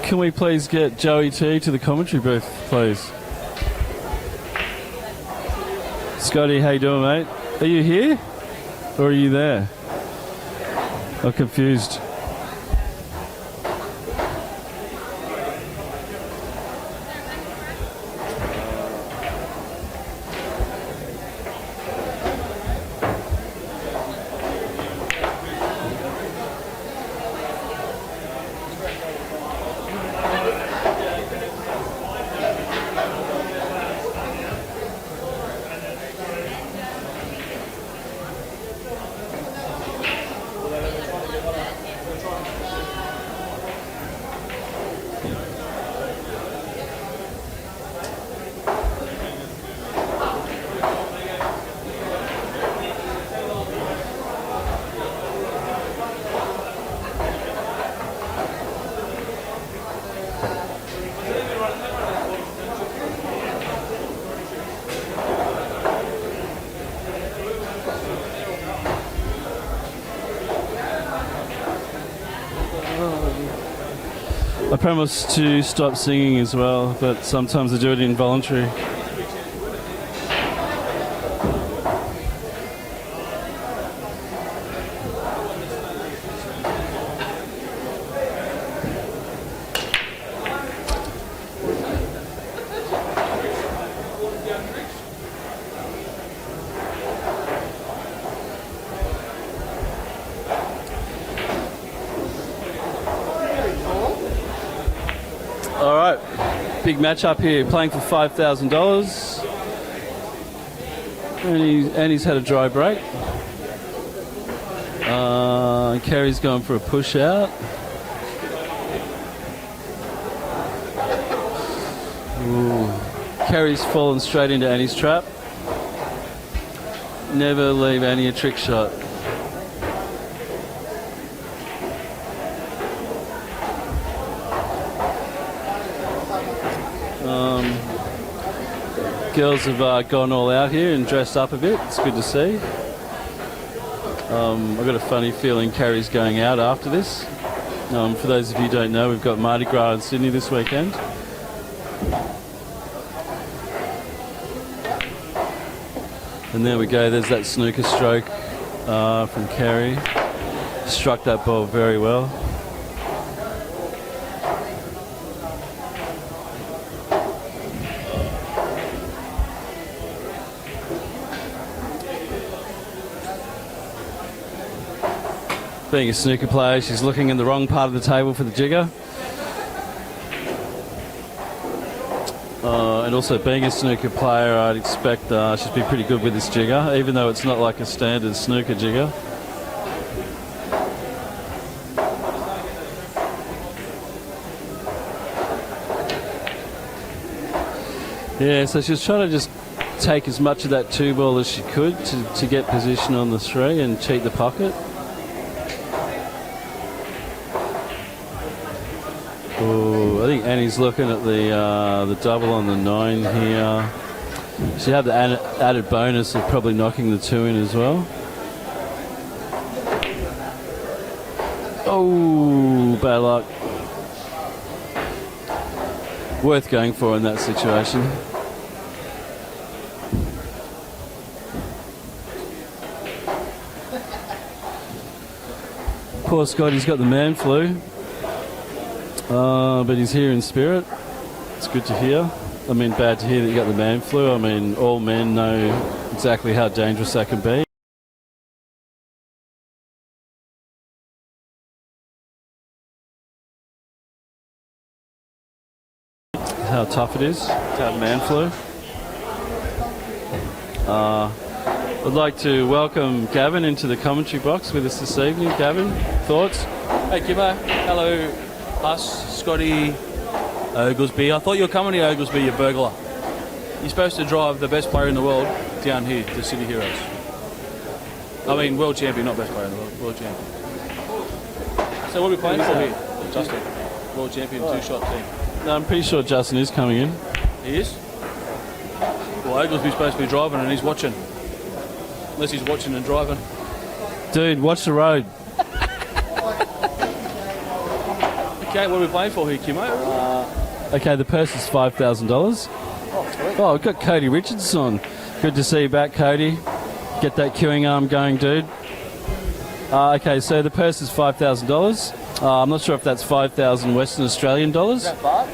Can we please get Joey T to the commentary booth, please? Scotty, how you doing, mate? Are you here? Or are you there? I'm confused. I promise to stop singing as well, but sometimes I do it involuntary. All right, big match up here, playing for $5,000. And he's had a dry break. Kerry's going for a push out. Ooh. Kerry's fallen straight into Annie's trap. Never leave Annie a trick shot. Girls have gone all out here and dressed up a bit. It's good to see. I've got a funny feeling Kerry's going out after this. For those of you who don't know, we've got Mardi Gras in Sydney this weekend. And there we go, there's that snooker stroke from Kerry. Struck that ball very well. Being a snooker player, she's looking in the wrong part of the table for the jigger. And also being a snooker player, I'd expect she'd be pretty good with this jigger, even though it's not like a standard snooker jigger. Yeah, so she's trying to just take as much of that two ball as she could to get position on the three and cheat the pocket. Ooh, I think Annie's looking at the double on the 9 here. She had the added bonus of probably knocking the 2 in as well. Oh, bad luck. Worth going for in that situation. Poor Scotty's got the man flu. But he's here in spirit. It's good to hear. I mean, bad to hear that you got the man flu. I mean, all men know exactly how dangerous that can be. How tough it is to have man flu. I'd like to welcome Gavin into the commentary box with us this evening. Gavin, thoughts? Hey, Kimmo. Hello. Us, Scotty, Oglesby. I thought you were coming to Oglesby, you burglar. You're supposed to drive the best player in the world down here to City Heroes. I mean, world champion, not best player in the world, world champion. So what are we playing for here? Justin, world champion, two-shot team. No, I'm pretty sure Justin is coming in. He is? Well, Oglesby's supposed to be driving and he's watching. Unless he's watching and driving. Dude, watch the road. Okay, what are we playing for here, Kimo? Okay, the purse is $5,000. Oh, we've got Cody Richardson. Good to see you back, Cody. Get that queuing arm going, dude. Okay, so the purse is $5,000. I'm not sure if that's 5,000 Western Australian dollars. Is that baht?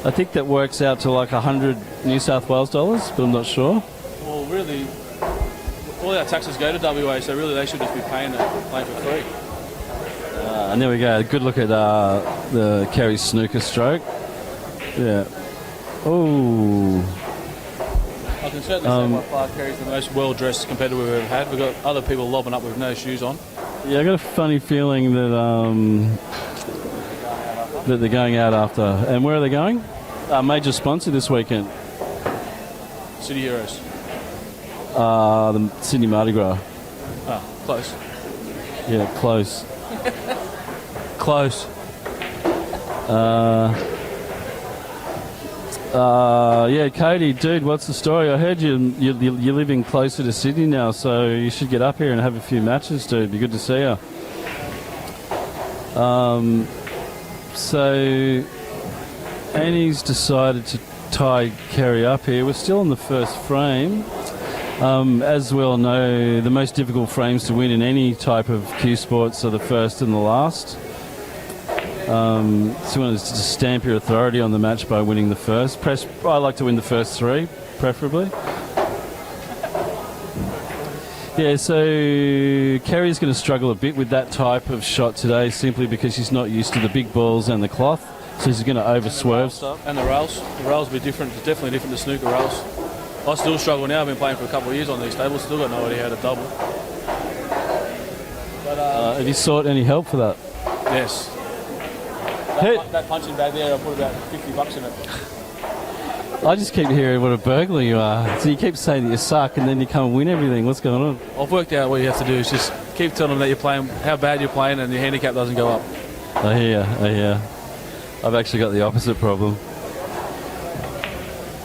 I think that works out to like 100 New South Wales dollars, but I'm not sure. Well, really, all our taxes go to WA, so really they should just be paying for free. And there we go. Good look at the Kerry snooker stroke. Yeah. Oh. I can certainly say by far Kerry's the most well-dressed competitor we've ever had. We've got other people lobbing up with no shoes on. Yeah, I got a funny feeling that that they're going out after. And where are they going? Major sponsor this weekend. City Heroes. The Sydney Mardi Gras. Oh, close. Yeah, close. Close. Yeah, Cody, dude, what's the story? I heard you're living closer to Sydney now, so you should get up here and have a few matches, dude. It'd be good to see you. So Annie's decided to tie Kerry up here. We're still in the first frame. As we all know, the most difficult frames to win in any type of cue sports are the first and the last. So you want to stamp your authority on the match by winning the first. I like to win the first three, preferably. Yeah, so Kerry's going to struggle a bit with that type of shot today, simply because she's not used to the big balls and the cloth. So she's going to over-swerve stuff. And the rails. The rails will be different. It's definitely different to snooker rails. I still struggle now. I've been playing for a couple of years on these tables. Still got no idea how to double. But, have you sought any help for that? Yes. That punching bag there, I put about $50 in it. I just keep hearing what a burglar you are. So you keep saying that you suck and then you come and win everything. What's going on? I've worked out what you have to do is just keep telling them that you're playing, how bad you're playing, and your handicap doesn't go up. I hear. I've actually got the opposite problem.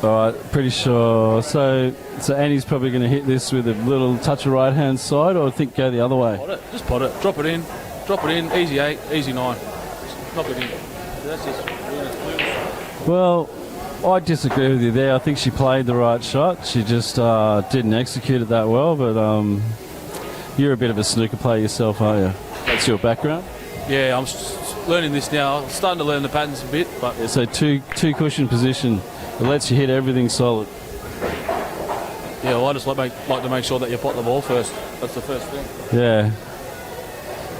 All right, pretty sure. So Annie's probably going to hit this with a little touch of right-hand side, or I think go the other way? Pot it. Just pot it. Drop it in. Easy 8, easy 9. Just knock it in. So that's just... Well, I disagree with you there. I think she played the right shot. She just didn't execute it that well, but you're a bit of a snooker player yourself, aren't you? That's your background? Yeah, I'm learning this now. I'm starting to learn the patterns a bit, but... Yeah, so two cushion position. It lets you hit everything solid. Yeah, well, I just like to make sure that you pot the ball first. That's the first thing. Yeah.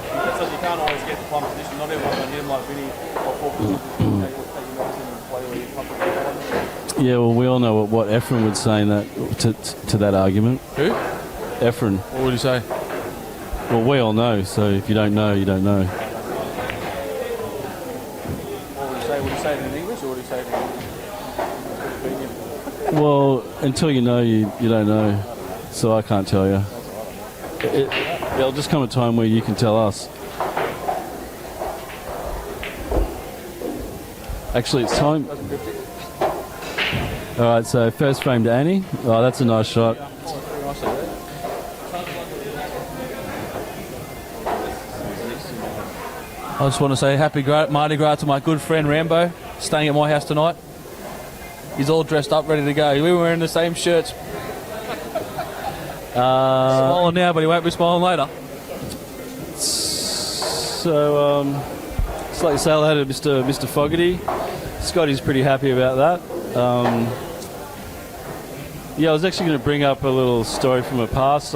Because you can't always get the plumb position. Not everyone can hit them like Vinny or 4 Yeah, well, we all know what Efren would say in that to that argument. Who? Efren. What would he say? Well, we all know, so if you don't know, you don't know. What would he say? Would he say it in English or would he say it in Well, until you know, you don't know. So I can't tell you. There'll just come a time where you can tell us. Actually, it's time. All right, so first frame to Annie. Oh, that's a nice shot. I just want to say happy Mardi Gras to my good friend Rambo, staying at my house tonight. He's all dressed up, ready to go. We were wearing the same shirts. Smiling now, but he won't be smiling later. So, just like to say hello to Mr. Fogarty. Scotty's pretty happy about that. Yeah, I was actually going to bring up a little story from a past.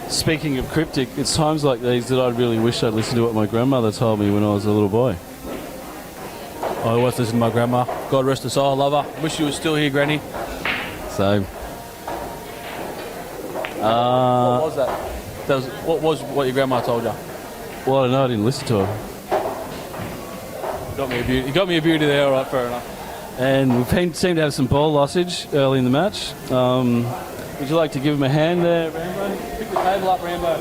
Speaking of cryptic, it's times like these that I'd really wish I'd listened to what my grandmother told me when I was a little boy. I always listen to my grandma. God rest her soul, love her. Wish she was still here, Granny. So, what was that? What was what your grandma told you? Well, I don't know, I didn't listen to her. You got me a beauty there, all right, fair enough. And we seem to have some ball lossage early in the match. Would you like to give him a hand there, Rambo? Pick the table up, Rambo.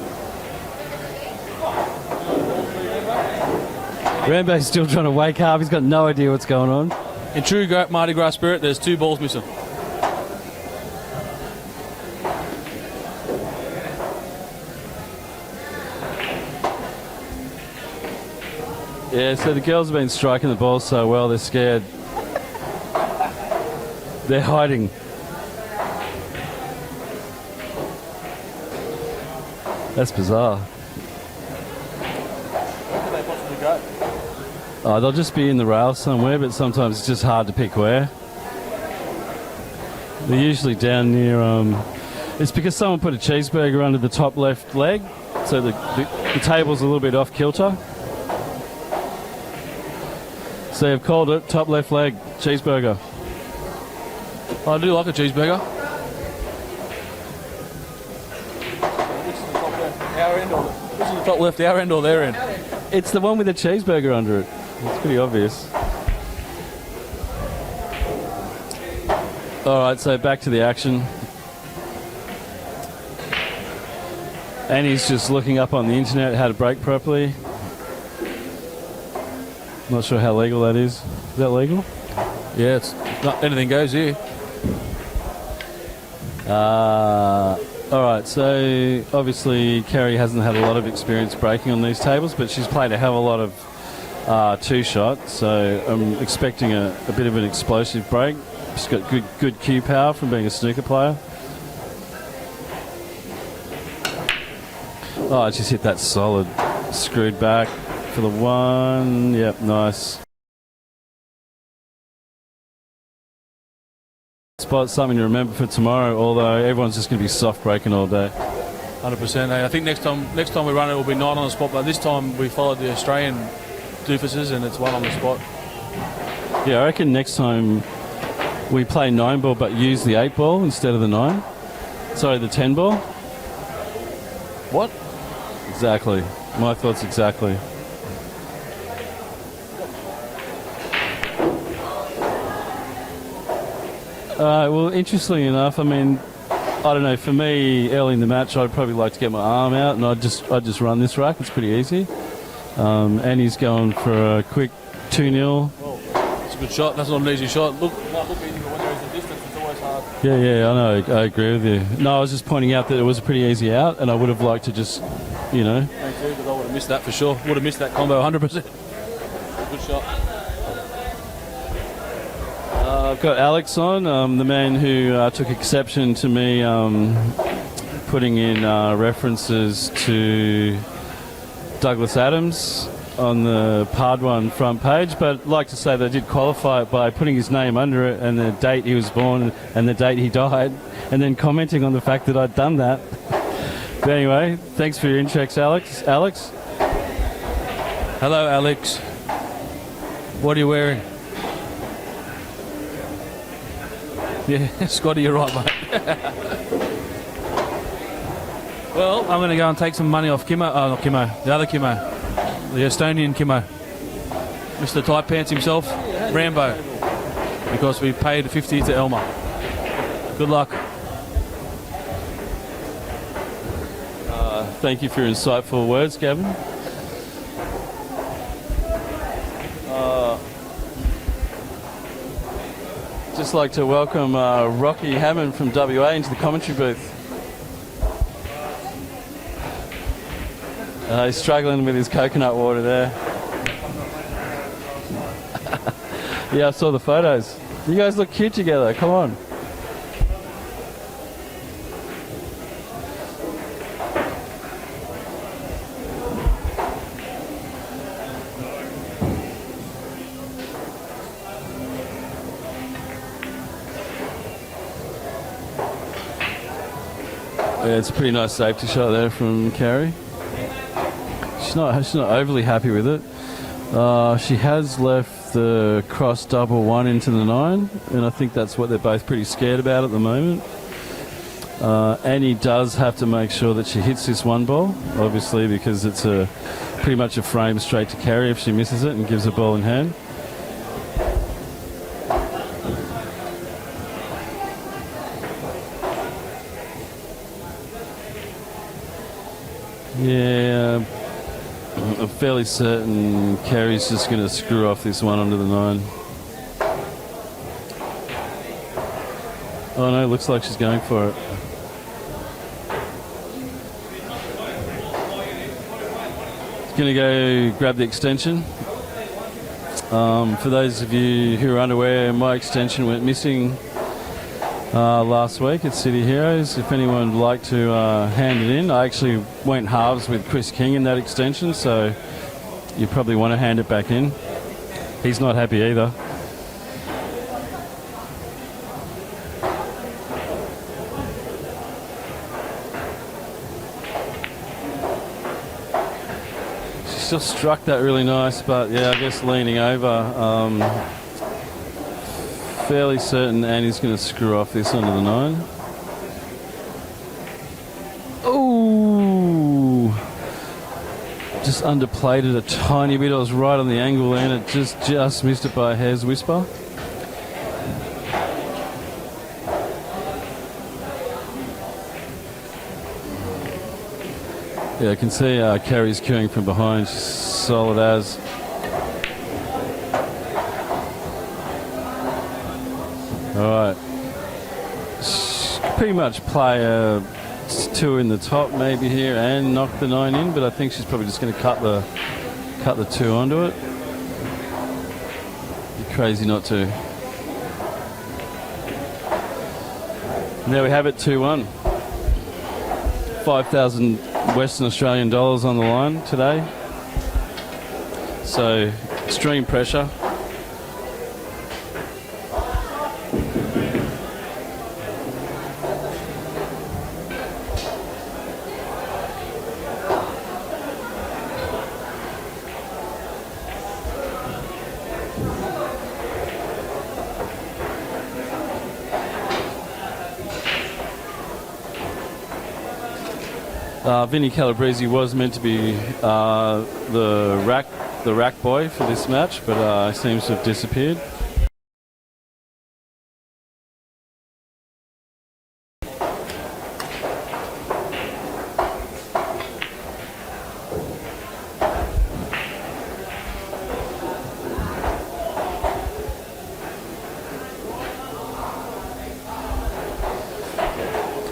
Rambo's still trying to wake up. He's got no idea what's going on. In true Mardi Gras spirit, there's 2 balls missing. Yeah, so the girls have been striking the ball so well, they're scared. They're hiding. That's bizarre. Where could they possibly go? Oh, they'll just be in the rail somewhere, but sometimes it's just hard to pick where. They're usually down near... it's because someone put a cheeseburger under the top left leg, so the table's a little bit off kilter. So they've called it top left leg cheeseburger. I do like a cheeseburger. Which is the top left, our end, or which is the top left, our end or their end? It's the one with the cheeseburger under it. It's pretty obvious. All right, so back to the action. Annie's just looking up on the internet how to brake properly. Not sure how legal that is. Is that legal? Yeah, it's not, anything goes here. All right, so obviously Kerry hasn't had a lot of experience braking on these tables, but she's played a hell of a lot of two-shot, so I'm expecting a bit of an explosive break. She's got good cue power from being a snooker player. Oh, I just hit that solid. Screwed back for the one. Yep, nice. Spot, something to remember for tomorrow, although everyone's just going to be soft braking all day. 100%. I think next time we run it will be 9 on the spot, but this time we followed the Australian doofuses and it's 1 on the spot. Yeah, I reckon next time we play 9 ball but use the 8 ball instead of the 9. Sorry, the 10 ball. What? Exactly. My thoughts exactly. Well, interestingly enough, I mean, I don't know, for me, early in the match, I'd probably like to get my arm out and I'd just run this rack. It's pretty easy. Annie's going for a quick 2-0. Well, it's a good shot. That's not an easy shot. Look easy, but when there is a distance, it's always hard. Yeah, I know. I agree with you. No, I was just pointing out that it was a pretty easy out and I would have liked to just, you know. Me too, because I would have missed that for sure. Would have missed that combo 100%. Good shot. I've got Alex on, the man who took exception to me putting in references to Douglas Adams on the Pard One front page, but I'd like to say that I did qualify it by putting his name under it and the date he was born and the date he died, and then commenting on the fact that I'd done that. But anyway, thanks for your interest, Alex. Alex? Hello, Alex. What are you wearing? Yeah, Scotty, you're right, mate. Well, I'm going to go and take some money off Kimmo. Oh, not Kimmo. The other Kimmo. The Estonian Kimmo. Mr. Tight Pants himself, Rambo. Because we paid 50 to Elmer. Good luck. Thank you for your insightful words, Gavin. Just like to welcome Rocky Hammond from WA into the commentary booth. He's struggling with his coconut water there. Yeah, I saw the photos. You guys look cute together. Come on. Yeah, it's a pretty nice safety shot there from Kerry. She's not overly happy with it. She has left the cross double 1 into the 9, and I think that's what they're both pretty scared about at the moment. Annie does have to make sure that she hits this 1 ball, obviously, because it's pretty much a frame straight to Kerry if she misses it and gives a ball in hand. Yeah, I'm fairly certain Kerry's just going to screw off this 1 under the 9. Oh no, looks like she's going for it. She's going to go grab the extension. For those of you who are unaware, my extension went missing last week at City Heroes. If anyone would like to hand it in, I actually went halves with Chris King in that extension, so you probably want to hand it back in. He's not happy either. She still struck that really nice, but yeah, I guess leaning over. Fairly certain Annie's going to screw off this under the 9. Ooh! Just underplayed it a tiny bit. I was right on the angle and it just missed it by a hair's whisper. Yeah, I can see Kerry's queuing from behind. She's solid as. Alright. Pretty much play a 2 in the top maybe here and knock the 9 in, but I think she's probably just going to cut the 2 onto it. Be crazy not to. And there we have it, 2-1. 5,000 Western Australian dollars on the line today. So extreme pressure. Vinny Calabrese was meant to be the rack boy for this match, but seems to have disappeared.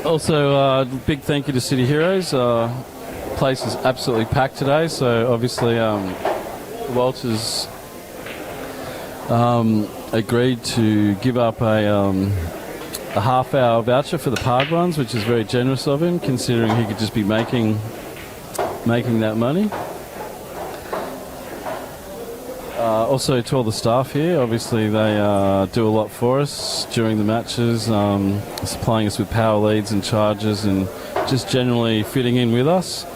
Also, big thank you to City Heroes. Place is absolutely packed today, so obviously Walters agreed to give up a half-hour voucher for the park runs, which is very generous of him, considering he could just be making that money. Also to all the staff here, obviously they do a lot for us during the matches, supplying us with power leads and charges and just generally fitting in with us.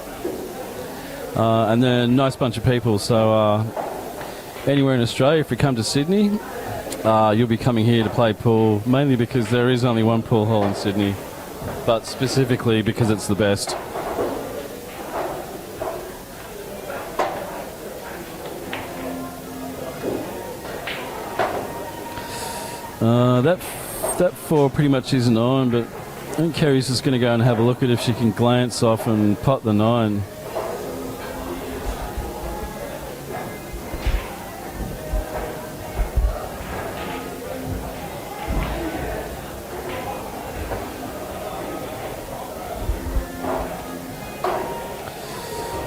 And they're a nice bunch of people, so anywhere in Australia, if you come to Sydney, you'll be coming here to play pool, mainly because there is only one pool hall in Sydney, but specifically because it's the best. That 4 pretty much isn't on, but I think Kerry's just going to go and have a look at if she can glance off and pot the 9.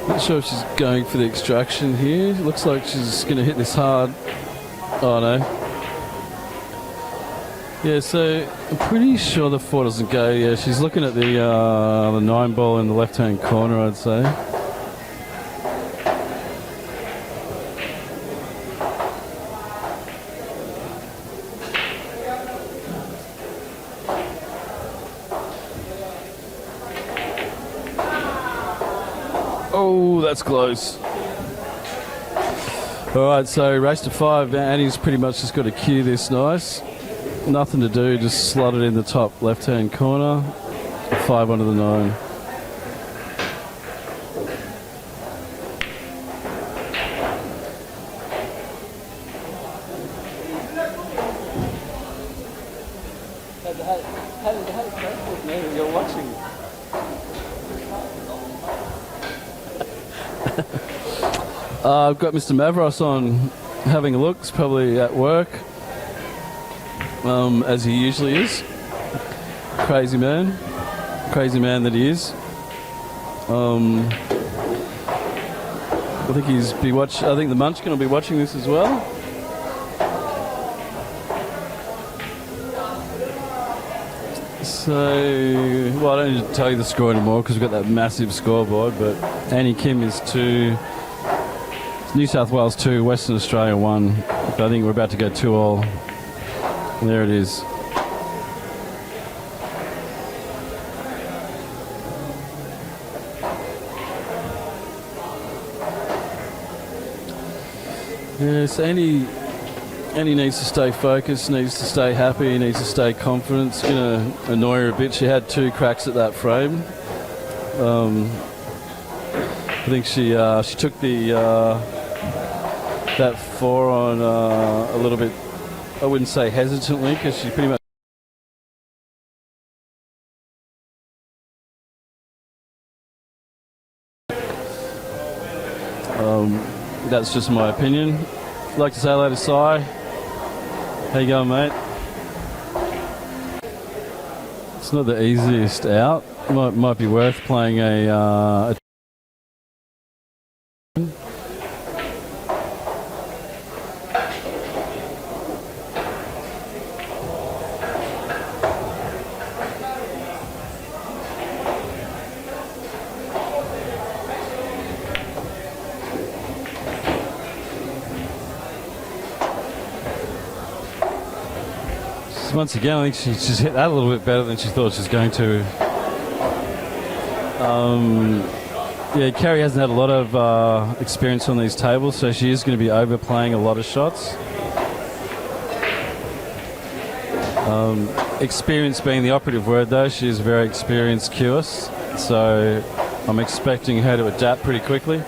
Not sure if she's going for the extraction here. Looks like she's going to hit this hard. Oh no. Yeah, so I'm pretty sure the 4 doesn't go. Yeah, she's looking at the 9 ball in the left-hand corner, I'd say. Oh, that's close. All right, so race to 5. Annie's pretty much just got to cue this nice. Nothing to do, just slot it in the top left-hand corner. 5 onto the 9. You're watching. I've got Mr. Mavros on having a look. He's probably at work. As he usually is. Crazy man that he is. I think the Munchkin will be watching this as well. So, well, I don't need to tell you the score anymore because we've got that massive scoreboard, but Annie Kim is 2, New South Wales 2, Western Australia 1. But I think we're about to go 2-all. There it is. Yes, Annie needs to stay focused, needs to stay happy, needs to stay confident. It's going to annoy her a bit. She had 2 cracks at that frame. I think she took the that 4 on a little bit, I wouldn't say hesitantly, because she pretty much that's just my opinion. I'd like to say hello to Si. How you going, mate? It's not the easiest out. Might be worth playing a once again, I think she just hit that a little bit better than she thought she was going to. Yeah, Kerry hasn't had a lot of experience on these tables, so she is going to be overplaying a lot of shots. Experience being the operative word, though. She is a very experienced cueist, so I'm expecting her to adapt pretty quickly.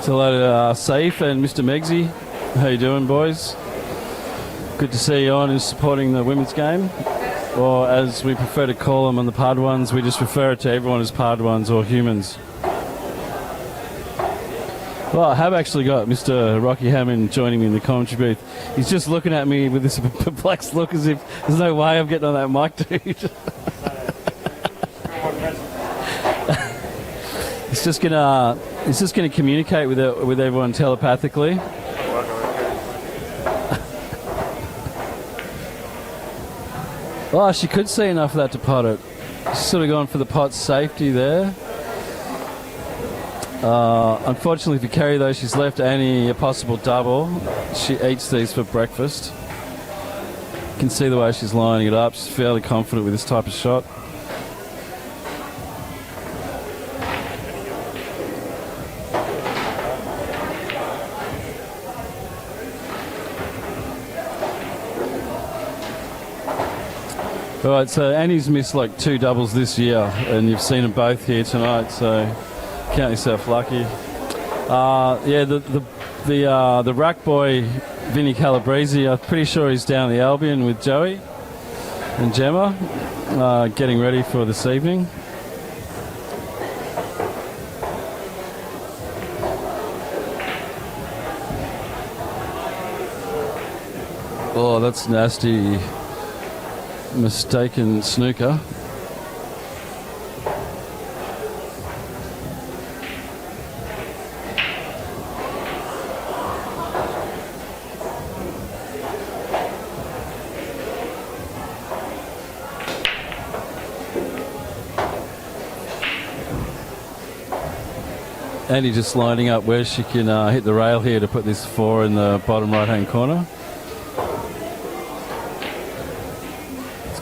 So hello to Saif and Mr. Meggsy. How you doing, boys? Good to see you on and supporting the women's game. Or as we prefer to call them on the Pard ones, we just refer to everyone as Pard ones or humans. Well, I have actually got Mr. Rocky Hammond joining me in the commentary booth. He's just looking at me with this perplexed look as if there's no way I'm getting on that mic, dude. He's just gonna communicate with everyone telepathically. Oh, she could see enough of that to pot it. She's sort of gone for the pot safety there. Unfortunately for Kerry, though, she's left Annie a possible double. She eats these for breakfast. You can see the way she's lining it up. She's fairly confident with this type of shot. All right, so Annie's missed like 2 doubles this year, and you've seen them both here tonight, so count yourself lucky. Yeah, the rack boy, Vinny Calabrese, I'm pretty sure he's down the Albion with Joey and Gemma, getting ready for this evening. Oh, that's nasty. Mistaken snooker. Annie just lining up where she can hit the rail here to put this 4 in the bottom right hand corner.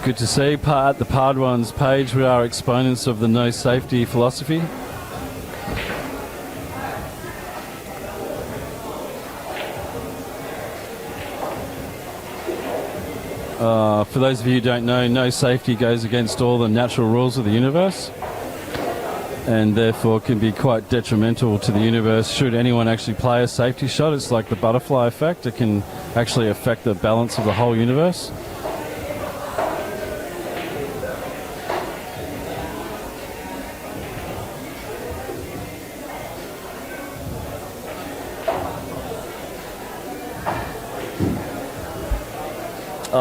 Good to see. At the Pard Ones page, we are exponents of the no safety philosophy. For those of you who don't know, no safety goes against all the natural rules of the universe and therefore can be quite detrimental to the universe should anyone actually play a safety shot. It's like the butterfly effect. It can actually affect the balance of the whole universe.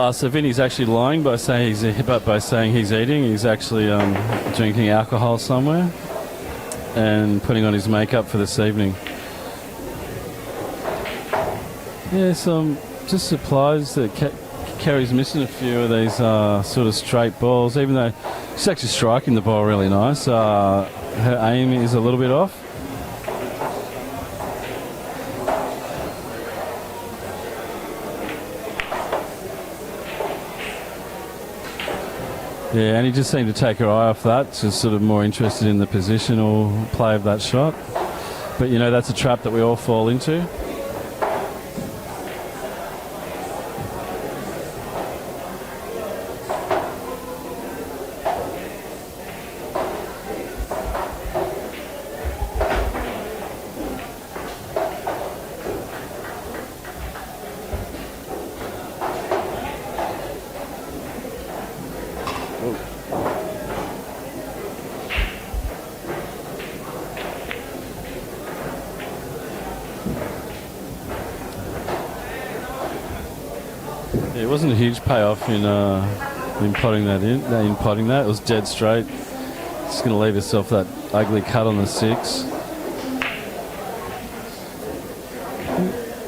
So Vinny's actually lying by saying he's eating. He's actually drinking alcohol somewhere and putting on his makeup for this evening. Yeah, some just surprised that Kerry's missing a few of these sort of straight balls, even though she's actually striking the ball really nice. Her aim is a little bit off. Yeah, and he just seemed to take her eye off that, just sort of more interested in the positional play of that shot. But, you know, that's a trap that we all fall into. Yeah, it wasn't a huge payoff in potting that in potting that. It was dead straight. Just going to leave herself that ugly cut on the 6.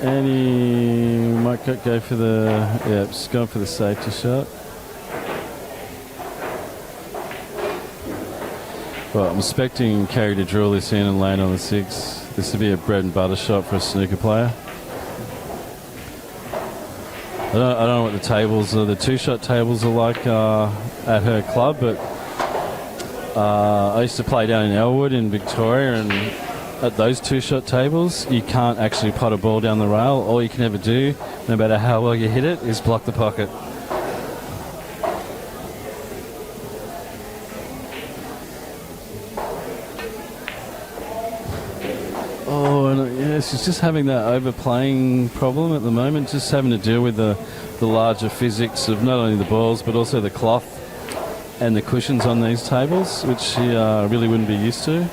And he might go for the just going for the safety shot. Well, I'm expecting Kerry to drill this in and land on the 6. This would be a bread and butter shot for a snooker player. I don't know what the tables are, the 2-shot tables are like at her club, but I used to play down in Elwood in Victoria, and at those 2-shot tables, you can't actually pot a ball down the rail. All you can ever do, no matter how well you hit it, is block the pocket. She's just having that overplaying problem at the moment, just having to deal with the larger physics of not only the balls but also the cloth and the cushions on these tables, which she really wouldn't be used to.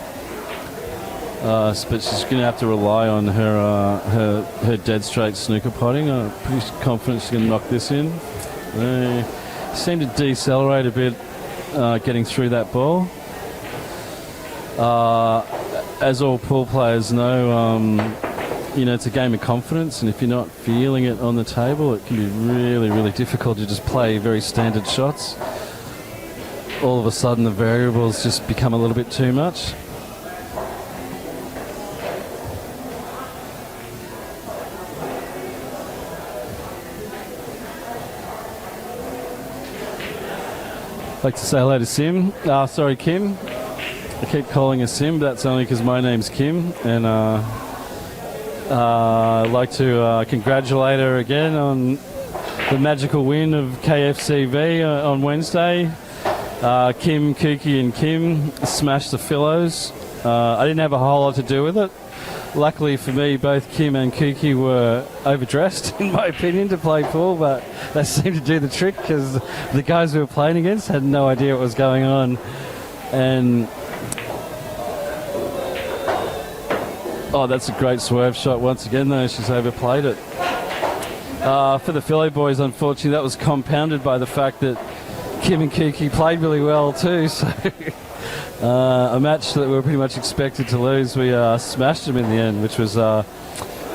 But she's going to have to rely on her dead straight snooker potting. I'm pretty confident she's going to knock this in. They seem to decelerate a bit getting through that ball. As all pool players know, it's a game of confidence, and if you're not feeling it on the table, it can be really, really difficult to just play very standard shots. All of a sudden, the variables just become a little bit too much. I'd like to say hello to Kim. I keep calling her Sim, but that's only because my name's Kim, and I'd like to congratulate her again on the magical win of KFCV on Wednesday. Kim, Kooky and Kim smashed the Phillows. I didn't have a whole lot to do with it. Luckily for me, both Kim and Kooky were overdressed, in my opinion, to play pool, but they seemed to do the trick because the guys we were playing against had no idea what was going on. And that's a great swerve shot once again, though. She's overplayed it. For the Philly boys, unfortunately, that was compounded by the fact that Kim and Kooky played really well too. So a match that we were pretty much expected to lose, we smashed them in the end, which was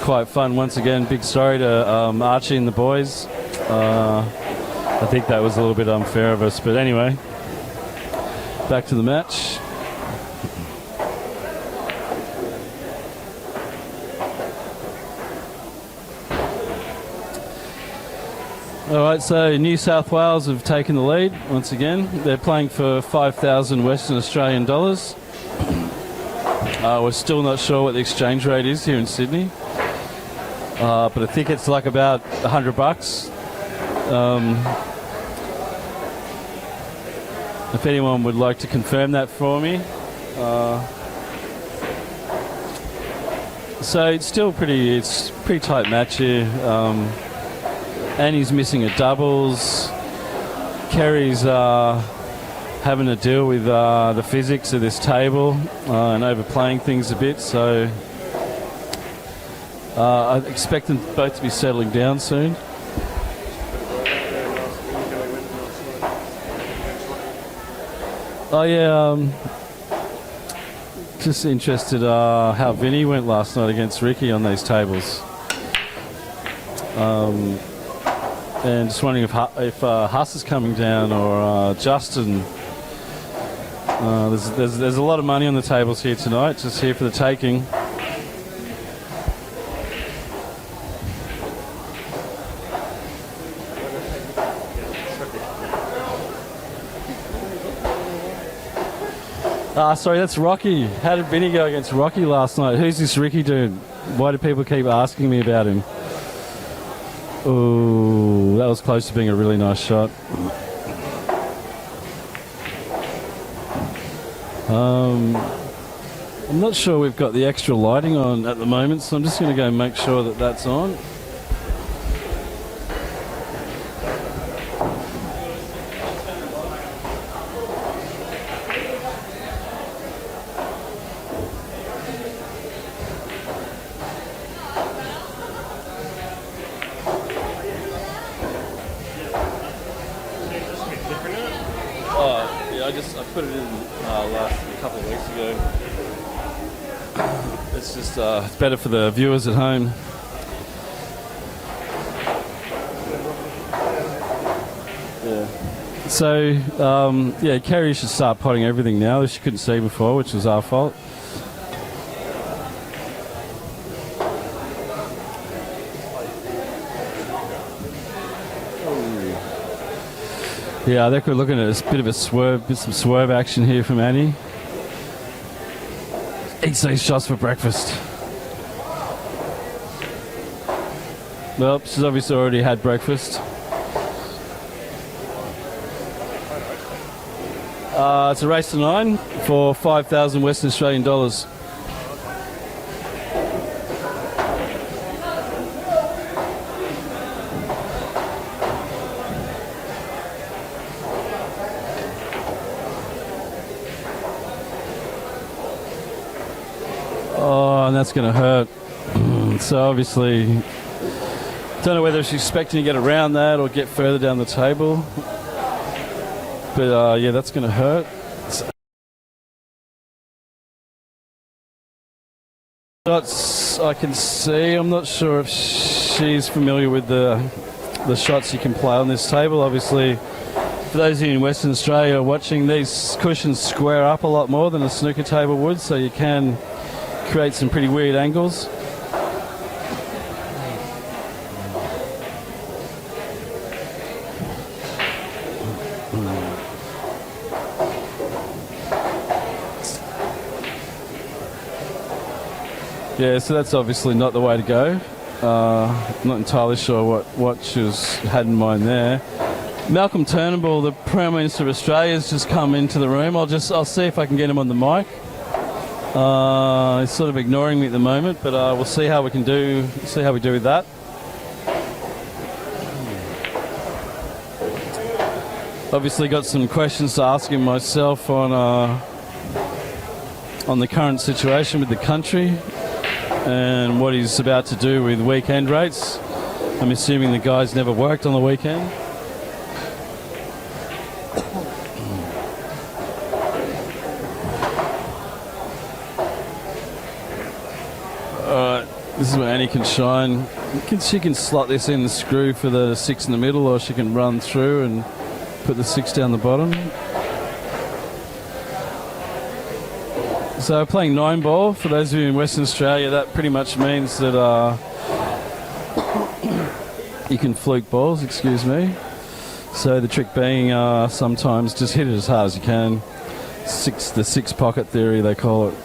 quite fun. Once again, big sorry to Archie and the boys. I think that was a little bit unfair of us. But anyway, back to the match. All right, so New South Wales have taken the lead once again. They're playing for 5,000 Western Australian dollars. We're still not sure what the exchange rate is here in Sydney, but I think it's like about $100. If anyone would like to confirm that for me. So it's still pretty tight match here. Annie's missing a doubles. Kerry's having to deal with the physics of this table and overplaying things a bit. So I expect them both to be settling down soon. Oh yeah, just interested how Vinny went last night against Ricky on these tables. And just wondering if Huss is coming down or Justin. There's a lot of money on the tables here tonight, just here for the taking. Sorry, that's Rocky. How did Vinny go against Rocky last night? Who's this Ricky dude? Why do people keep asking me about him? Ooh, that was close to being a really nice shot. I'm not sure we've got the extra lighting on at the moment, so I'm just going to go make sure that that's on. I put it in a couple of weeks ago. It's just it's better for the viewers at home. Yeah. So Kerry should start potting everything now. She couldn't see before, which was our fault. Yeah, I think we're looking at a bit of a swerve, some swerve action here from Annie. Eats these shots for breakfast. Well, she's obviously already had breakfast. It's a race to 9 for 5,000 Western Australian dollars. Oh, and that's going to hurt. So obviously, don't know whether she's expecting to get around that or get further down the table. But yeah, that's going to hurt. Shots I can see. I'm not sure if she's familiar with the shots you can play on this table. Obviously, for those of you in Western Australia watching, these cushions square up a lot more than a snooker table would, so you can create some pretty weird angles. Yeah, so that's obviously not the way to go. I'm not entirely sure what she had in mind there. Malcolm Turnbull, the Prime Minister of Australia, has just come into the room. I'll see if I can get him on the mic. He's sort of ignoring me at the moment, but we'll see how we do with that. Obviously got some questions to ask him myself on the current situation with the country and what he's about to do with weekend rates. I'm assuming the guy's never worked on the weekend. Alright, this is where Annie can shine. She can slot this in the screw for the 6 in the middle, or she can run through and put the 6 down the bottom. So playing 9 ball, for those of you in Western Australia, that pretty much means that you can fluke balls, excuse me. So the trick being sometimes just hit it as hard as you can. The 6 pocket theory, they call it.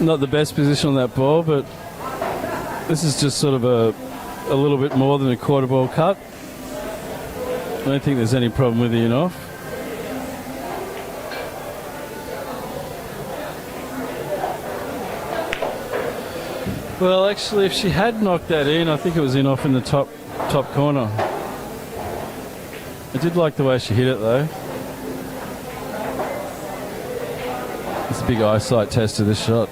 Not the best position on that ball, but this is just sort of a little bit more than a quarter ball cut. I don't think there's any problem with it off. Well, actually, if she had knocked that in, I think it was in off in the top corner. I did like the way she hit it, though. It's a big eyesight test of this shot.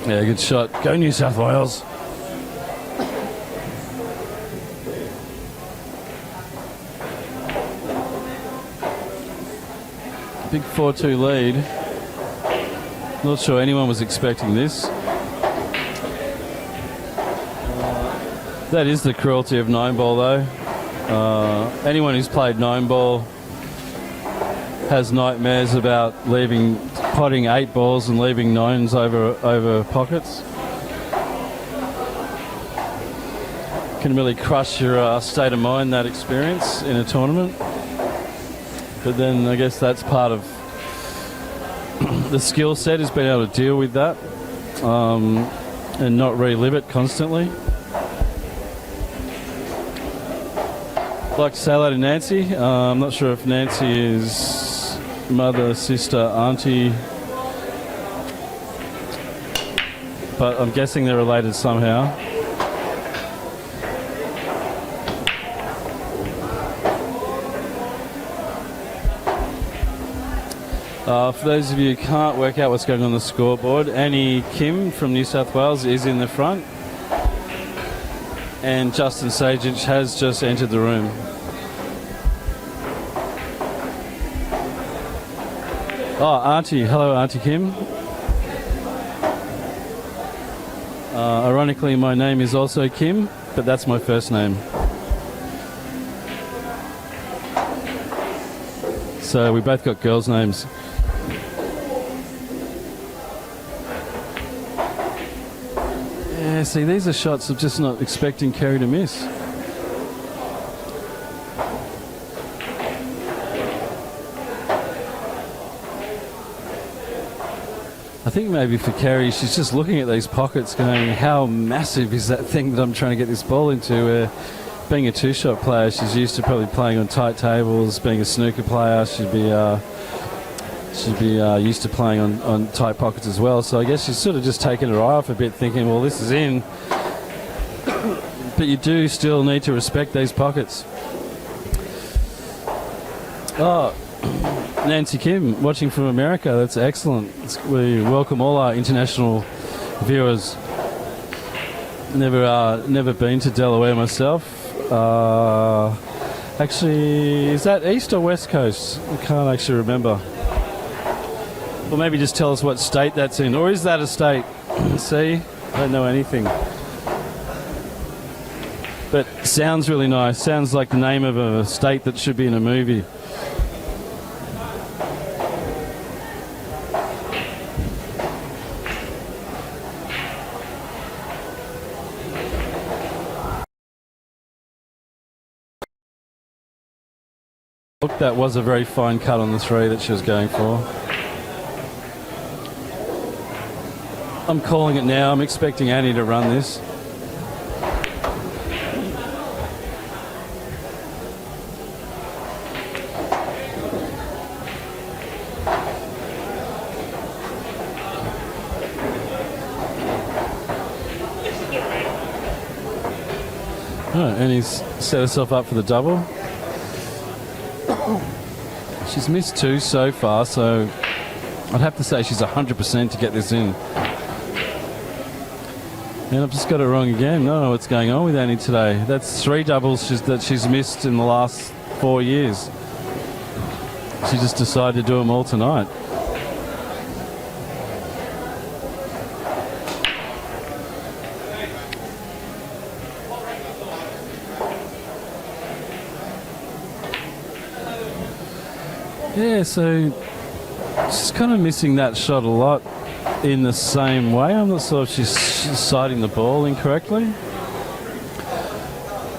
Yeah, good shot. Go New South Wales. Big 4-2 lead. Not sure anyone was expecting this. That is the cruelty of 9-ball, though. Anyone who's played 9-ball has nightmares about potting 8 balls and leaving 9s over pockets. Can really crush your state of mind, that experience in a tournament. But then I guess that's part of the skill set, is being able to deal with that and not relive it constantly. I'd like to say hello to Nancy. I'm not sure if Nancy is mother, sister, auntie, but I'm guessing they're related somehow. For those of you who can't work out what's going on the scoreboard, Annie Kim from New South Wales is in the front, and Justin Sajich has just entered the room. Oh, Auntie. Hello, Auntie Kim. Ironically, my name is also Kim, but that's my first name. So we both got girls' names. Yeah, see, these are shots I'm just not expecting Kerry to miss. I think maybe for Kerry, she's just looking at these pockets going, how massive is that thing that I'm trying to get this ball into? Being a two-shot player, she's used to probably playing on tight tables. Being a snooker player, she'd be used to playing on tight pockets as well. So I guess she's sort of just taken her eye off a bit, thinking, well, this is in. But you do still need to respect these pockets. Oh, Nancy Kim, watching from America. That's excellent. We welcome all our international viewers. Never been to Delaware myself. Actually, is that East or West Coast? I can't actually remember. Or maybe just tell us what state that's in. Or is that a state? See? I don't know anything. But sounds really nice. Sounds like the name of a state that should be in a movie. Look, that was a very fine cut on the 3 that she was going for. I'm calling it now. I'm expecting Annie to run this. Right, Annie's set herself up for the double. She's missed 2 so far, so I'd have to say she's 100% to get this in. And I've just got it wrong again. I don't know what's going on with Annie today. That's 3 doubles that she's missed in the last 4 years. She just decided to do them all tonight. Yeah, so she's kind of missing that shot a lot in the same way. I'm not sure if she's sighting the ball incorrectly.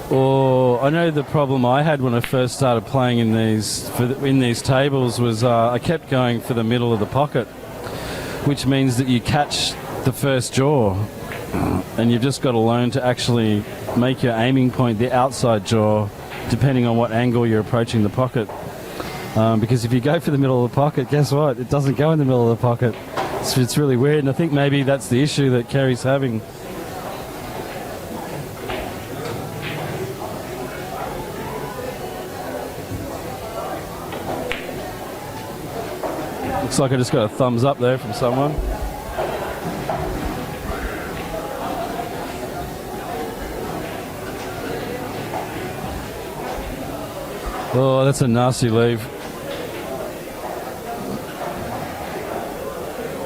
Or I know the problem I had when I first started playing in these tables was I kept going for the middle of the pocket, which means that you catch the first jaw, and you've just got to learn to actually make your aiming point the outside jaw, depending on what angle you're approaching the pocket. Because if you go for the middle of the pocket, guess what? It doesn't go in the middle of the pocket. It's really weird, and I think maybe that's the issue that Kerry's having. Looks like I just got a thumbs up there from someone. Oh, that's a nasty leave.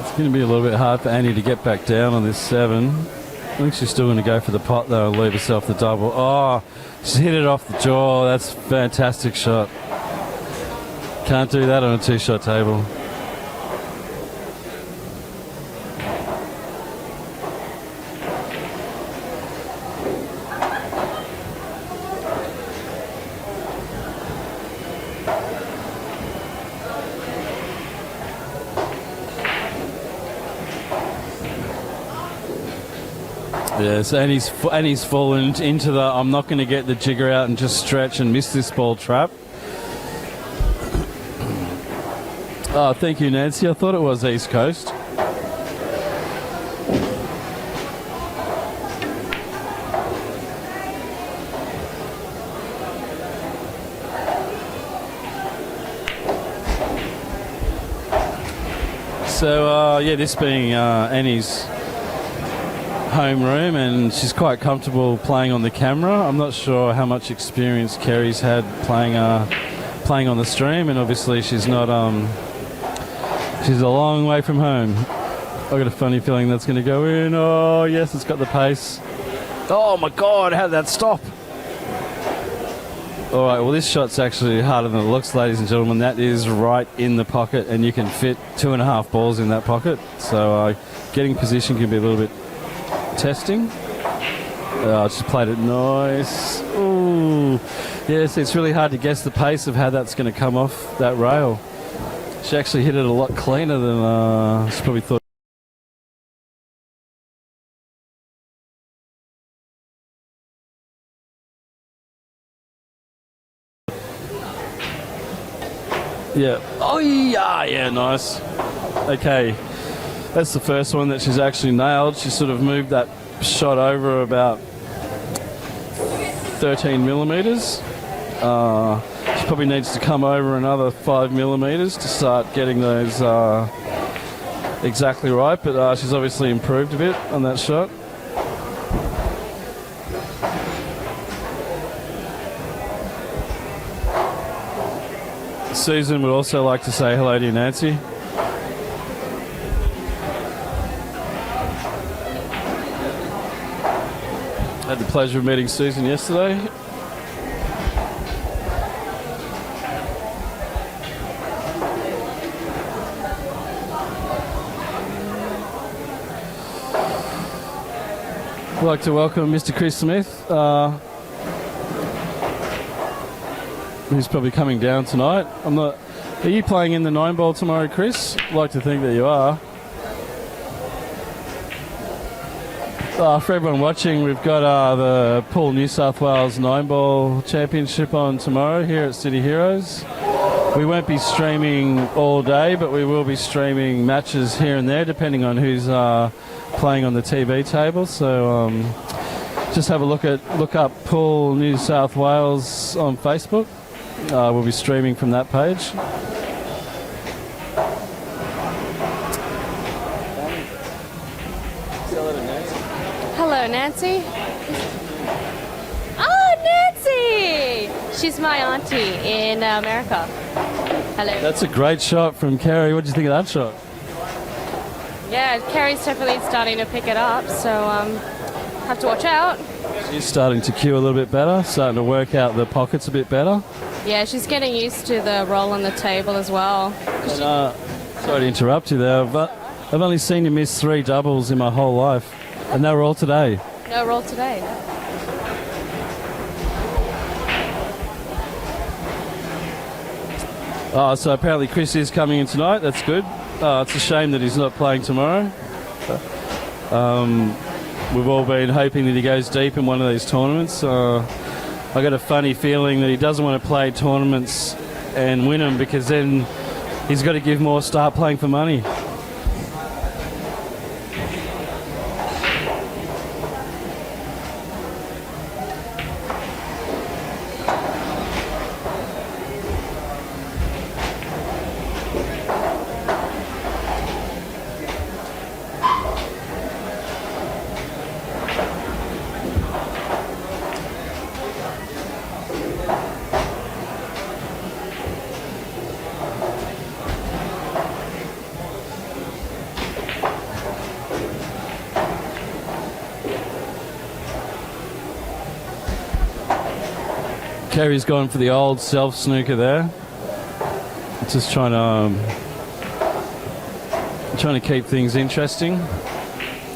It's going to be a little bit hard for Annie to get back down on this 7. I think she's still going to go for the pot though and leave herself the double. Oh, she's hit it off the jaw. That's a fantastic shot. Can't do that on a 2-shot table. Yes, and he's fallen into the I'm not going to get the jigger out and just stretch and miss this ball trap. Oh, thank you, Nancy. I thought it was East Coast. So, yeah, this being Annie's home room, and she's quite comfortable playing on the camera. I'm not sure how much experience Kerry's had playing on the stream, and obviously she's not she's a long way from home. I've got a funny feeling that's going to go in. Oh yes, it's got the pace. Oh my god, how did that stop? Alright, well this shot's actually harder than it looks, ladies and gentlemen. That is right in the pocket, and you can fit 2.5 balls in that pocket, so getting position can be a little bit testing. I just played it nice. Ooh. Yes, it's really hard to guess the pace of how that's going to come off that rail. She actually hit it a lot cleaner than she probably thought. Yeah. Oh, yeah, nice. Okay. That's the first one that she's actually nailed. She sort of moved that shot over about 13 millimetres. She probably needs to come over another 5 millimetres to start getting those exactly right, but she's obviously improved a bit on that shot. Susan would also like to say hello to you, Nancy. Had the pleasure of meeting Susan yesterday. I'd like to welcome Mr. Chris Smith, who's probably coming down tonight. Are you playing in the 9-ball tomorrow, Chris? I'd like to think that you are. For everyone watching, we've got the Pool New South Wales 9-ball championship on tomorrow here at City Heroes. We won't be streaming all day, but we will be streaming matches here and there, depending on who's playing on the TV table. So just have a look up Pool New South Wales on Facebook. We'll be streaming from that page. Hello, Nancy. Oh, Nancy! She's my auntie in America. Hello. That's a great shot from Kerry. What do you think of that shot? Yeah, Kerry's definitely starting to pick it up, so have to watch out. She's starting to cue a little bit better, starting to work out the pockets a bit better. Yeah, she's getting used to the roll on the table as well. And, sorry to interrupt you there, but I've only seen you miss 3 doubles in my whole life, and they were all today. No roll today. Oh, so apparently Chris is coming in tonight. That's good. Oh, it's a shame that he's not playing tomorrow. We've all been hoping that he goes deep in one of these tournaments. I got a funny feeling that he doesn't want to play tournaments and win them, because then he's got to start playing for money. Kerry's gone for the old self snooker there. Just trying to keep things interesting,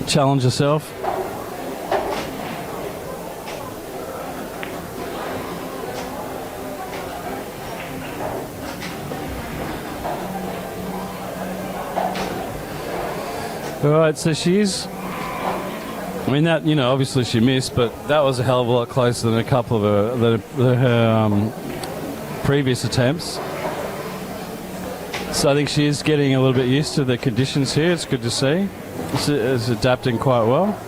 challenge yourself. All right, so she's. I mean, that, obviously she missed, but that was a hell of a lot closer than a couple of her previous attempts. So I think she is getting a little bit used to the conditions here. It's good to see. It's adapting quite well.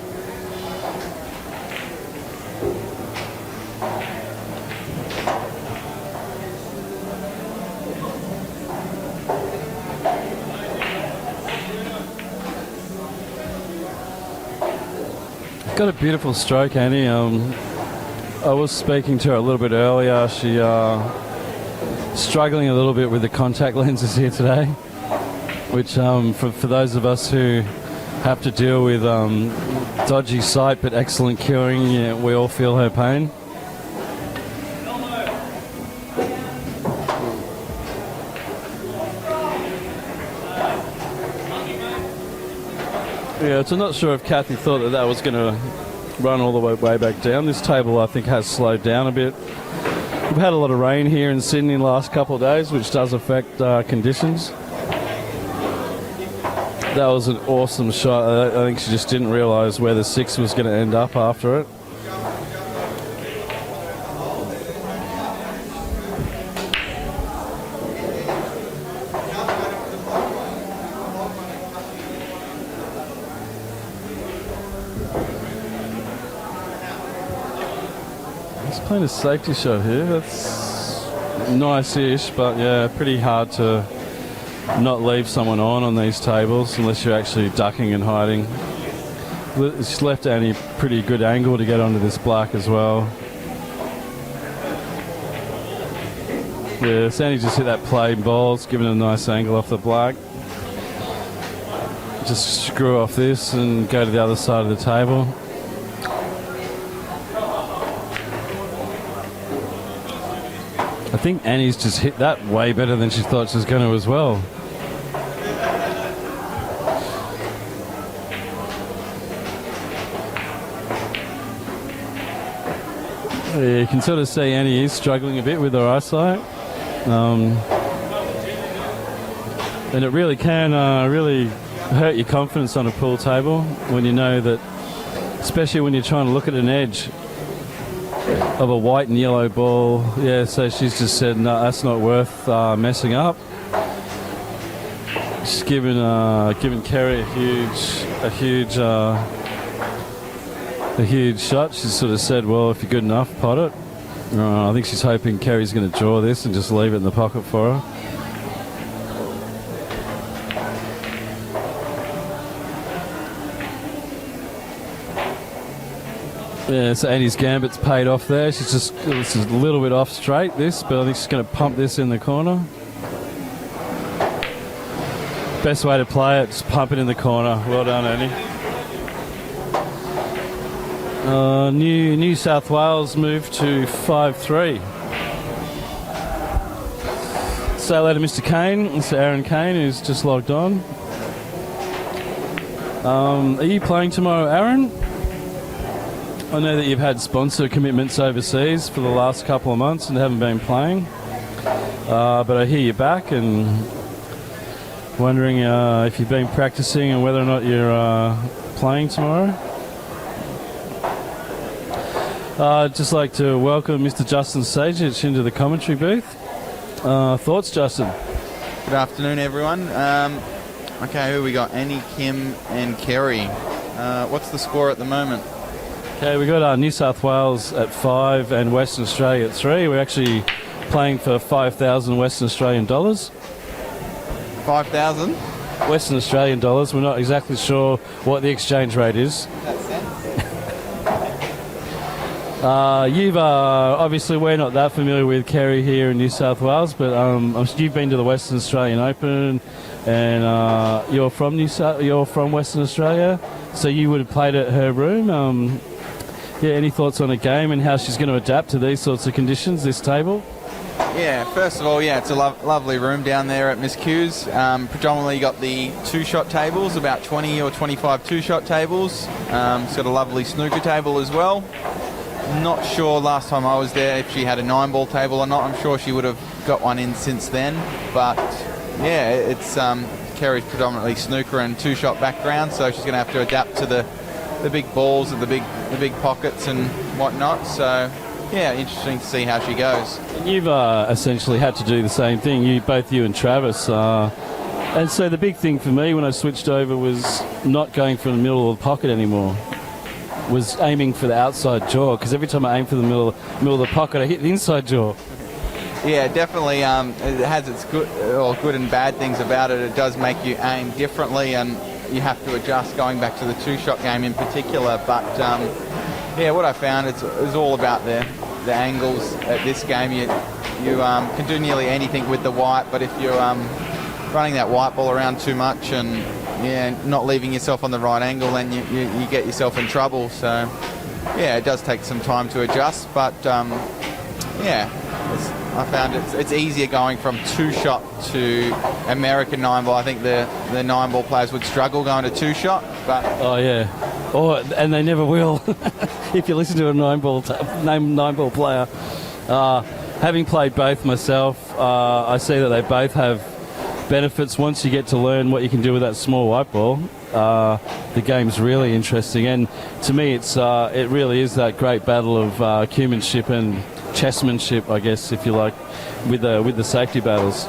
Got a beautiful stroke, Annie. I was speaking to her a little bit earlier. She struggling a little bit with the contact lenses here today, which for those of us who have to deal with dodgy sight but excellent curing, yeah, we all feel her pain. Yeah, so I'm not sure if Kathy thought that was going to run all the way back down. This table, I think, has slowed down a bit. We've had a lot of rain here in Sydney the last couple of days, which does affect conditions. That was an awesome shot. I think she just didn't realise where the 6 was going to end up after it. Playing a safety shot here. That's nice-ish, but yeah, pretty hard to not leave someone on these tables unless you're actually ducking and hiding. It's left Annie pretty good angle to get onto this black as well. Yeah, Annie just hit that plain balls, giving it a nice angle off the black. Just screw off this and go to the other side of the table. I think Annie's just hit that way better than she thought she was going to as well. Yeah, you can sort of see Annie is struggling a bit with her eyesight. And it really can really hurt your confidence on a pool table when you know that, especially when you're trying to look at an edge of a white and yellow ball. Yeah, so she's just said, no, that's not worth messing up. She's given Kerry a huge shot. She sort of said, well, if you're good enough, pot it. I think she's hoping Kerry's going to draw this and just leave it in the pocket for her. Yeah, so Annie's gambit's paid off there. This is a little bit off straight, but I think she's going to pump this in the corner. Best way to play it, just pump it in the corner. Well done, Annie. New South Wales moved to 5-3. Say hello to Mr. Kane, Mr. Aaron Kane, who's just logged on. Are you playing tomorrow, Aaron? I know that you've had sponsor commitments overseas for the last couple of months and haven't been playing. But I hear you're back, and Wondering if you've been practicing and whether or not you're playing tomorrow. I'd just like to welcome Mr. Justin Sajic into the commentary booth. Thoughts, Justin? Good afternoon, everyone. Okay, who we got? Annie, Kim and Kerry. What's the score at the moment? Okay, we got New South Wales at 5 and Western Australia at 3. We're actually playing for 5,000 Western Australian dollars. 5,000? Western Australian dollars. We're not exactly sure what the exchange rate is. That sense? You've obviously, we're not that familiar with Kerry here in New South Wales, but you've been to the Western Australian Open, and you're from Western Australia, so you would have played at her room. Any thoughts on a game and how she's going to adapt to these sorts of conditions, this table? Yeah, first of all, it's a lovely room down there at MissQs. Predominantly got the two-shot tables, about 20 or 25 two-shot tables. It's got a lovely snooker table as well. Not sure last time I was there if she had a 9-ball table or not. I'm sure she would have got one in since then. But yeah, it's Kerry's predominantly snooker and two-shot background, so she's going to have to adapt to the big balls and the big pockets and whatnot. So yeah, interesting to see how she goes. You've essentially had to do the same thing, both you and Travis. And so the big thing for me when I switched over was not going for the middle of the pocket anymore. Was aiming for the outside jaw, because every time I aim for the middle of the pocket, I hit the inside jaw. Yeah, definitely. It has its good and bad things about it. It does make you aim differently, and you have to adjust going back to the two-shot game in particular. But what I found is all about the angles at this game. You can do nearly anything with the white, but if you're running that white ball around too much and not leaving yourself on the right angle, then you get yourself in trouble. So it does take some time to adjust, but I found it's easier going from two-shot to American 9-ball. I think the 9-ball players would struggle going to two-shot, but and they never will. If you listen to a 9-ball player, having played both myself, I see that they both have benefits. Once you get to learn what you can do with that small white ball, the game's really interesting, and to me it really is that great battle of cuemanship and chessmanship, I guess, if you like, with the safety battles.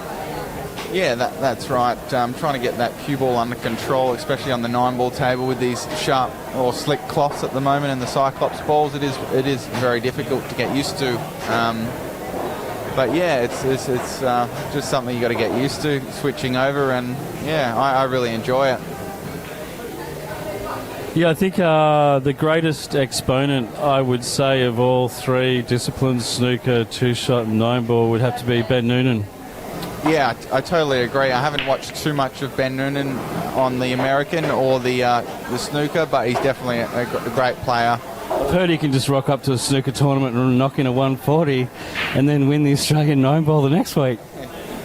Yeah, that's right. Trying to get that cue ball under control, especially on the 9-ball table with these sharp or slick cloths at the moment and the Cyclops balls, it is very difficult to get used to. But it's just something you got to get used to, switching over, and I really enjoy it. Yeah, I think the greatest exponent, I would say, of all three disciplines, snooker, two-shot and 9-ball, would have to be Ben Noonan. Yeah, I totally agree. I haven't watched too much of Ben Noonan on the American or the snooker, but he's definitely a great player. I've heard he can just rock up to a snooker tournament and knock in a 140 and then win the Australian 9-ball the next week.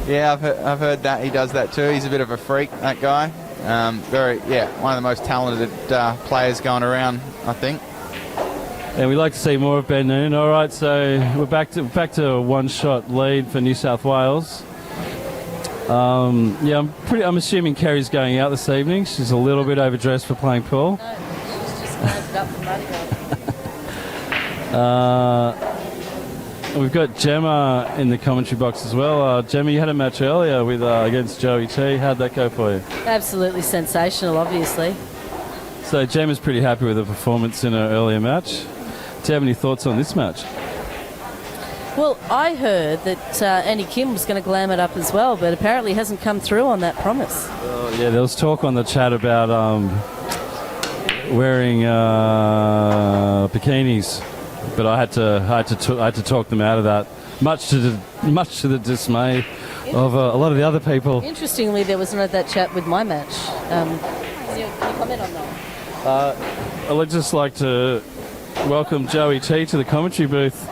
Yeah, I've heard that. He does that too. He's a bit of a freak, that guy. One of the most talented players going around, I think. And we'd like to see more of Ben Noonan. All right, so we're back to a one-shot lead for New South Wales. I'm assuming Kerry's going out this evening. She's a little bit overdressed for playing pool. No, she's just loaded up for Mardi Gras. We've got Gemma in the commentary box as well. Gemma, you had a match earlier with against Joey T. How'd that go for you? Absolutely sensational, obviously. So Gemma's pretty happy with the performance in her earlier match. Do you have any thoughts on this match? Well, I heard that Annie Kim was going to glam it up as well, but apparently hasn't come through on that promise. There was talk on the chat about wearing bikinis, but I had to talk them out of that, much to the dismay of a lot of the other people. Interestingly, there was none of that chat with my match. Can you comment on that? I'd just like to welcome Joey T to the commentary booth.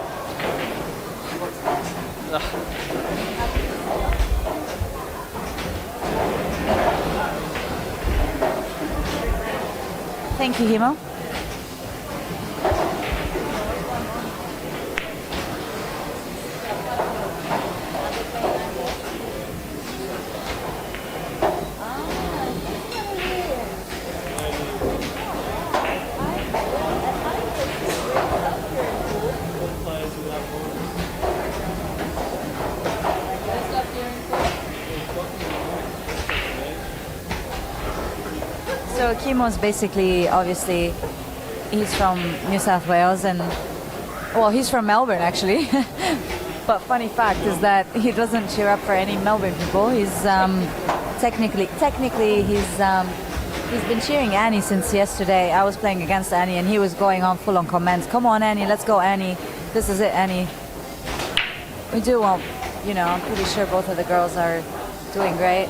Thank you, Himmel. So Kimo's basically, obviously, he's from New South Wales and, well, he's from Melbourne actually. But funny fact is that he doesn't cheer up for any Melbourne people. He's technically he's been cheering Annie since yesterday. I was playing against Annie and he was going on full on comments. Come on Annie, let's go Annie. This is it Annie. We do want, you know, I'm pretty sure both of the girls are doing great.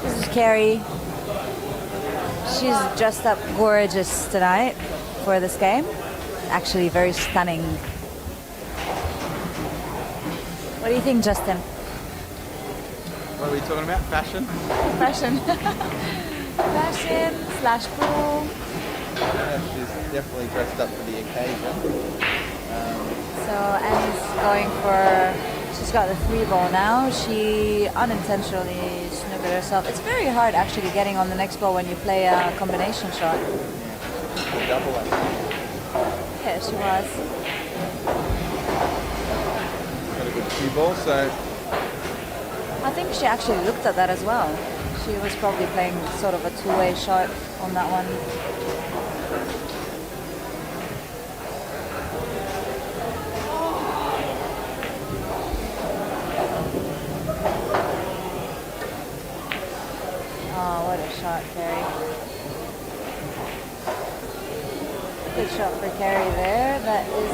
This is Kerry. She's dressed up gorgeous tonight for this game. Actually very stunning. What do you think, Justin? What are we talking about? Fashion? Fashion. Fashion / cool. Yeah, she's definitely dressed up for the occasion. So Annie's going for, she's got the 3 ball now. She unintentionally snookered herself. It's very hard actually getting on the next ball when you play a combination shot. Yeah, double it. Yeah, she was. Got a good cue ball, so I think she actually looked at that as well. She was probably playing sort of a 2-way shot on that one. Oh, what a shot, Kerry. Good shot for Kerry there. That is,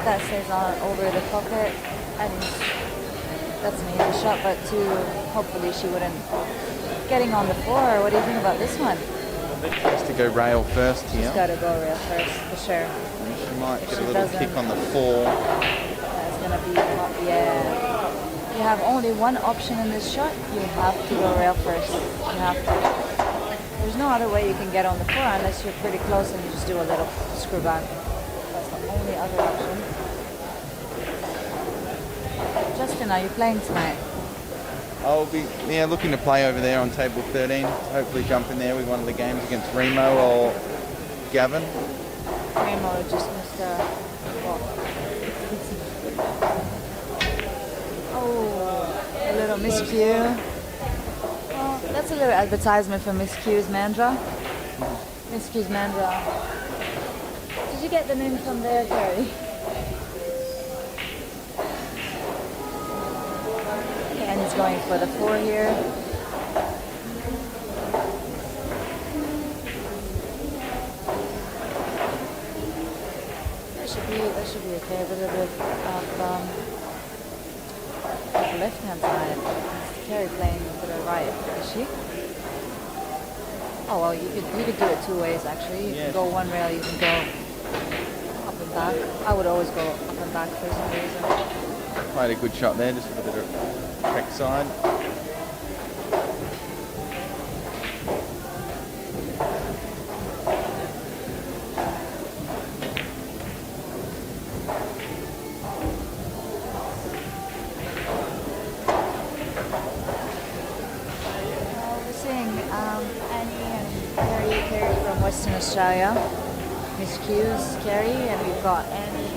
that stays on over the pocket. And that's an easy shot, but hopefully she wouldn't. Getting on the floor, what do you think about this one? she has to go rail first here. She's got to go rail first, for sure. And she might If get she a little doesn't- kick on the 4. That's gonna be hot, yeah. You have only one option in this shot. You have to go rail first. You have to. There's no other way you can get on the floor unless you're pretty close and you just do a little screw back. That's the only other option. Justin, are you playing tonight? I'll be looking to play over there on table 13. Hopefully jump in there with one of the games against Remo or Gavin. Remo just missed a. Oh, a little miscue. Well, that's a little advertisement for MissQs Mandra. MissQs Mandra. Did you get the name from there, Kerry? And he's going for the 4 here. That should be okay. A little bit of the left-hand side. Kerry playing to the right, is she? Oh well, you could do it 2 ways actually. You can go one rail, you can go up and back. I would always go up and back for some reason. Played a good shot there, just with a bit of track side. Kerry from Western Australia, MissQs, Kerry, and we've got Annie.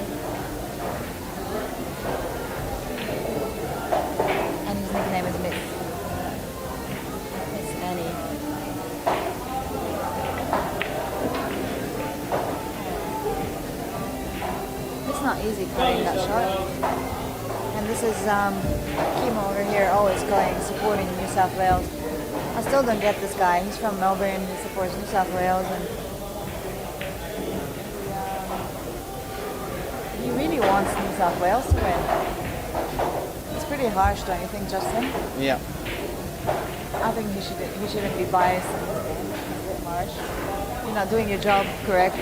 Annie's nickname is Miss Annie. It's not easy playing that shot. And this is Kimo over here, always going, supporting New South Wales. I still don't get this guy. He's from Melbourne. He supports New South Wales, and he really wants New South Wales to win. It's pretty harsh, don't you think, Justin? Yeah. I think he shouldn't be biased in this game. It's a bit harsh. You're not doing your job correct.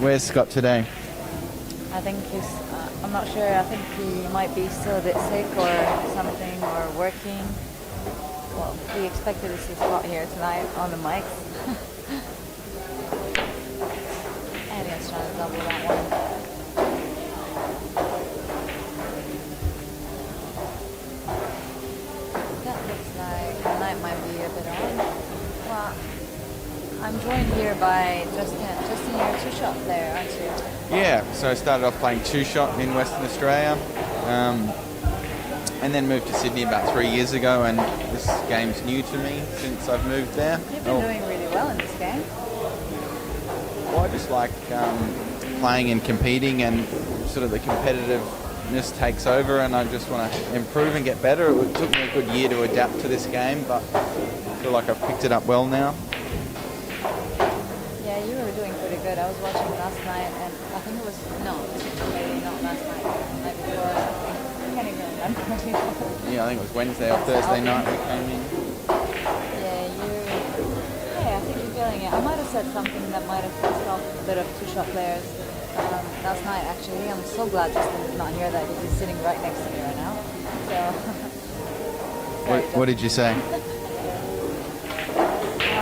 Where's Scott today? I think he's, I'm not sure, I think he might be still a bit sick or something, or working. Well, we expected to see Scott here tonight on the mics. And he's trying to double that one. That looks like the night might be a bit on. Well, I'm joined here by Justin. Justin, you're a two-shot player, aren't you? Yeah, so I started off playing two-shot in Western Australia, and then moved to Sydney about 3 years ago, and this game's new to me since I've moved there. You've been doing really well in this game. Well, I just like playing and competing, and sort of the competitiveness takes over, and I just want to improve and get better. It took me a good year to adapt to this game, but I feel like I've picked it up well now. Yeah, you were doing pretty good. I was watching last night, and I think it was, maybe not last night, the night before or something. I can't even remember. Yeah, I think it was Wednesday or Thursday night we came in. I think you're feeling it. I might have said something that might have pissed off a bit of two-shot players last night, actually. I'm so glad Justin's not here, that he's sitting right next to me right now. So, What did you say?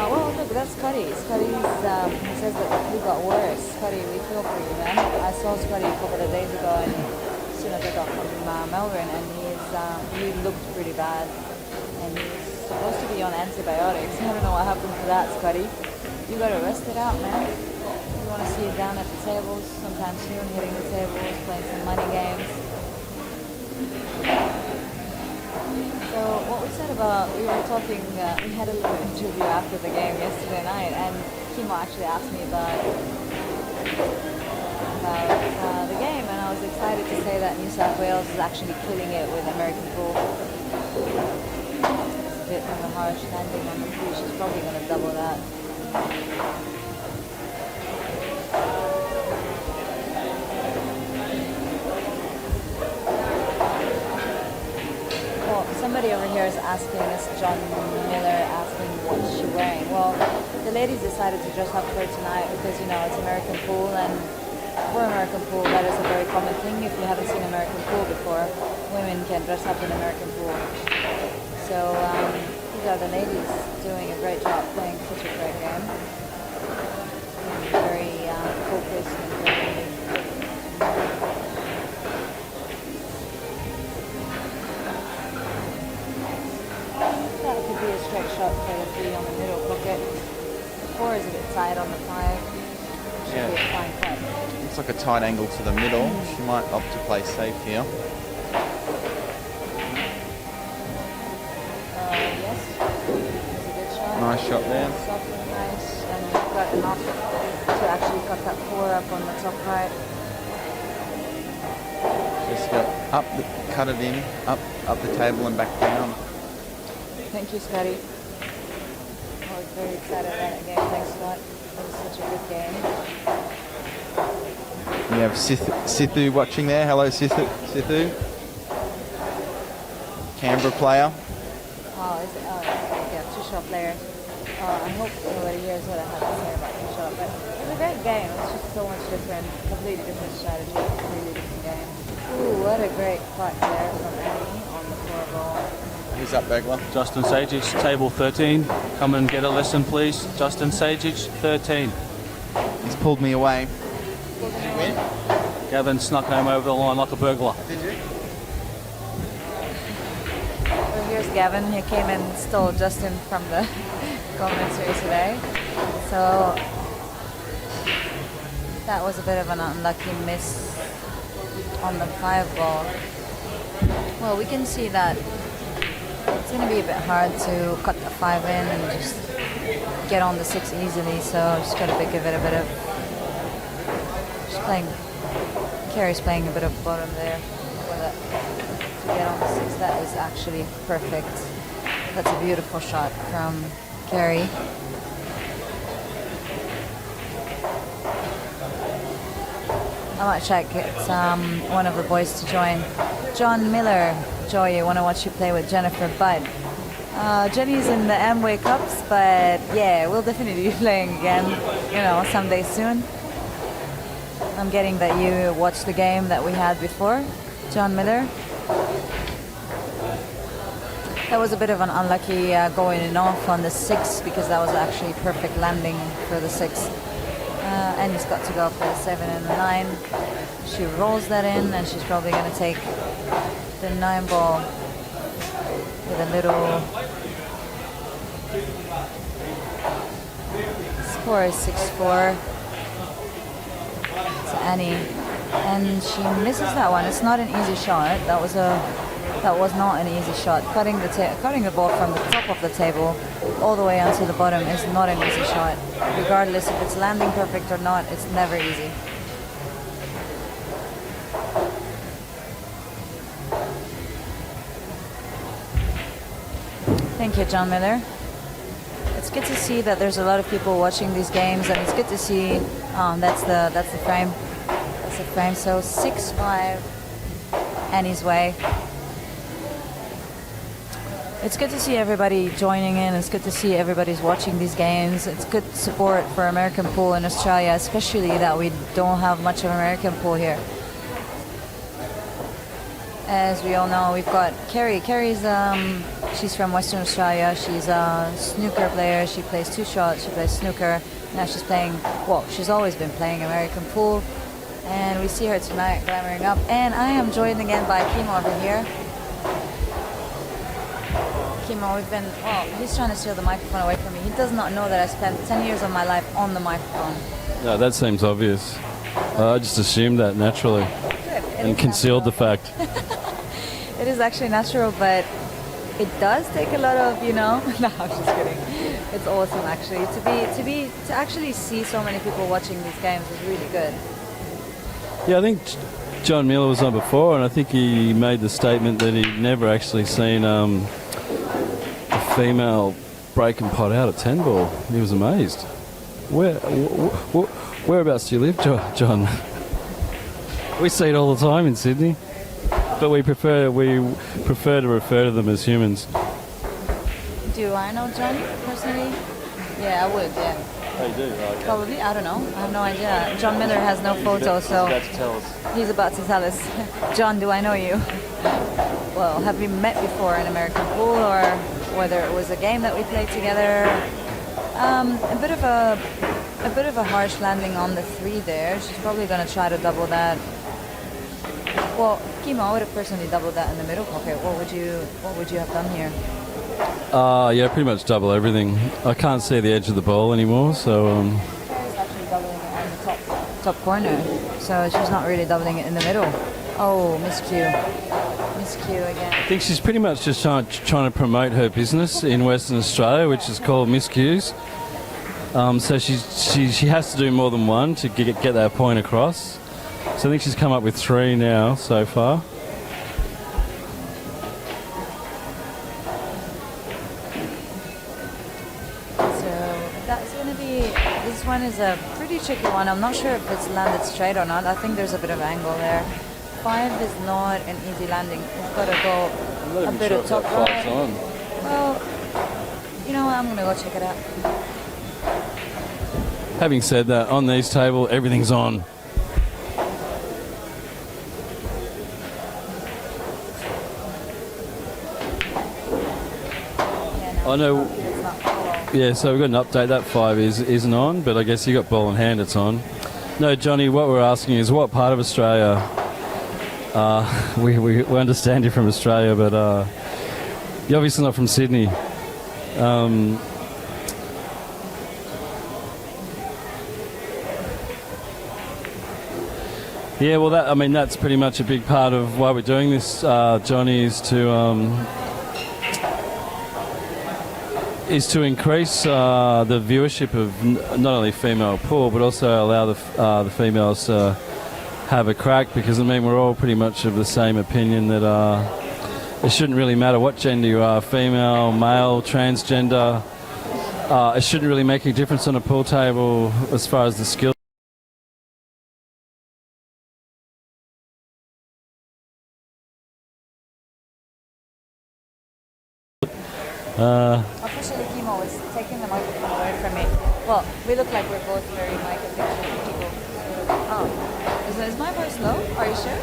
well, look, that's Scotty. Scotty's, he says that he got worse. Scotty, we feel for you, man. I saw Scotty a couple of days ago, and as soon as I got from Melbourne, and he looked pretty bad. And he's supposed to be on antibiotics. I don't know what happened to that, Scotty. You gotta rest it out, man. You wanna see it down at the tables, sometimes soon, hitting the tables, playing some money games. So what we said about, we were talking, we had a little interview after the game yesterday night, and Kimo actually asked me about the game, and I was excited to say that New South Wales is actually killing it with American pool. It's a bit of a harsh landing on the fee. She's probably going to double that. Well, somebody over here is asking, it's John Miller asking what's she wearing. Well, the ladies decided to dress up for tonight because, you know, it's American pool, and for American pool that is a very common thing. If you haven't seen American pool before, women can dress up in American pool. So these are the ladies doing a great job, playing such a great game. Very focused and very... That could be a straight shot for the 3 on the middle pocket. The 4 is a bit tight on the 5. Should be a fine cut. Looks like a tight angle to the middle. She might opt to play safe here. Yes, it's a good shot. Nice shot there. Soft and nice, and you've got enough to actually cut that 4 up on the top right. Just go up, cut it in, up the table and back down. Thank you, Scotty. I was very excited about that game. Thanks, Scott. It was such a good game. We have Sithu watching there. Hello, Sithu. Canberra player. Oh, is it? Oh, yeah, two-shot player. I hope everybody hears what I have to say about two-shot. But it was a great game. It was just so much different, completely different strategy, completely different game. Ooh, what a great putt there from Annie on the 4 ball. Who's up, Begler? Justin Sajic, table 13. Come and get a lesson, please. Justin Sajic, 13. He's pulled me away. Did you win? Gavin snuck home over the line like a burglar. Did you? So here's Gavin. He came and stole Justin from the commentary today. So that was a bit of an unlucky miss on the 5 ball. Well, we can see that it's going to be a bit hard to cut the 5 in and just get on the 6 easily. So just got to give it a bit of Kerry's playing a bit of bottom there for that to get on the 6. That is actually perfect. That's a beautiful shot from Kerry. I might try to get one of the boys to join. John Miller, Joy, I want to watch you play with Jennifer Budd. Jenny's in the Amway Cups, but yeah, we'll definitely be playing again, someday soon. I'm getting that you watched the game that we had before, John Miller. That was a bit of an unlucky going off on the 6 because that was actually perfect landing for the 6. And he's got to go for the 7 and the 9. She rolls that in, and she's probably going to take the 9 ball with a little. Score is 6-4. It's Annie, and she misses that one. It's not an easy shot. That was not an easy shot. Cutting the ball from the top of the table all the way onto the bottom is not an easy shot. Regardless if it's landing perfect or not, it's never easy. Thank you, John Miller. It's good to see that there's a lot of people watching these games, and it's good to see that's the frame. That's the frame. So 6-5, Annie's way. It's good to see everybody joining in. It's good to see everybody's watching these games. It's good support for American pool in Australia, especially that we don't have much of American pool here. As we all know, we've got Kerry. Kerry's she's from Western Australia. She's a snooker player. She plays 2 shots. She plays snooker. Now she's playing. Well, she's always been playing American pool, and we see her tonight glamoring up. And I am joined again by Kimo over here. Kimo, he's trying to steal the microphone away from me. He does not know that I spent 10 years of my life on the microphone. No, that seems obvious. I just assumed that naturally. Good. And concealed the fact. It is actually natural, but it does take a lot of, no, I'm just kidding. It's awesome, actually. To actually see so many people watching these games is really good. Yeah, I think John Miller was on before, and I think he made the statement that he'd never actually seen a female break and pot out at 10 ball. He was amazed. Whereabouts do you live, John? We see it all the time in Sydney, but we prefer to refer to them as humans. Do I know John personally? Yeah, I would. Yeah. Oh, you do? Oh, okay. Probably. I don't know. I have no idea. John Miller has no photo, so He's about to tell us. he's about to tell us. John, do I know you? Well, have we met before in American pool, or whether it was a game that we played together? A bit of a harsh landing on the 3 there. She's probably going to try to double that. Well, Kimo, I would have personally doubled that in the middle pocket. What would you have done here? Yeah, pretty much double everything. I can't see the edge of the ball anymore, so. Kerry's actually doubling it on the top corner, so she's not really doubling it in the middle. Oh, miscue. Miscue again. I think she's pretty much just trying to promote her business in Western Australia, which is called MissQs. So she has to do more than one to get that point across. So I think she's come up with 3 now so far. This one is a pretty tricky one. I'm not sure if it's landed straight or not. I think there's a bit of angle there. 5 is not an easy landing. It's got to go a bit of top right. Well, you know what? I'm going to go check it out. Having said that, on these tables, everything's on. I know. Yeah, so we've got an update. That 5 isn't on, but I guess you got ball in hand, it's on. No, Johnny, what we're asking is what part of Australia? We understand you're from Australia, but you're obviously not from Sydney. Yeah, well, that's pretty much a big part of why we're doing this, Johnny, is to increase the viewership of not only female pool, but also allow the females to have a crack, because we're all pretty much of the same opinion that it shouldn't really matter what gender you are, female, male, transgender. It shouldn't really make a difference on a pool table as far as the skill. Officially, Kimo is taking the microphone away from me. Well, we look like we're both very mic addicted people. Oh, is my voice low? Are you sure?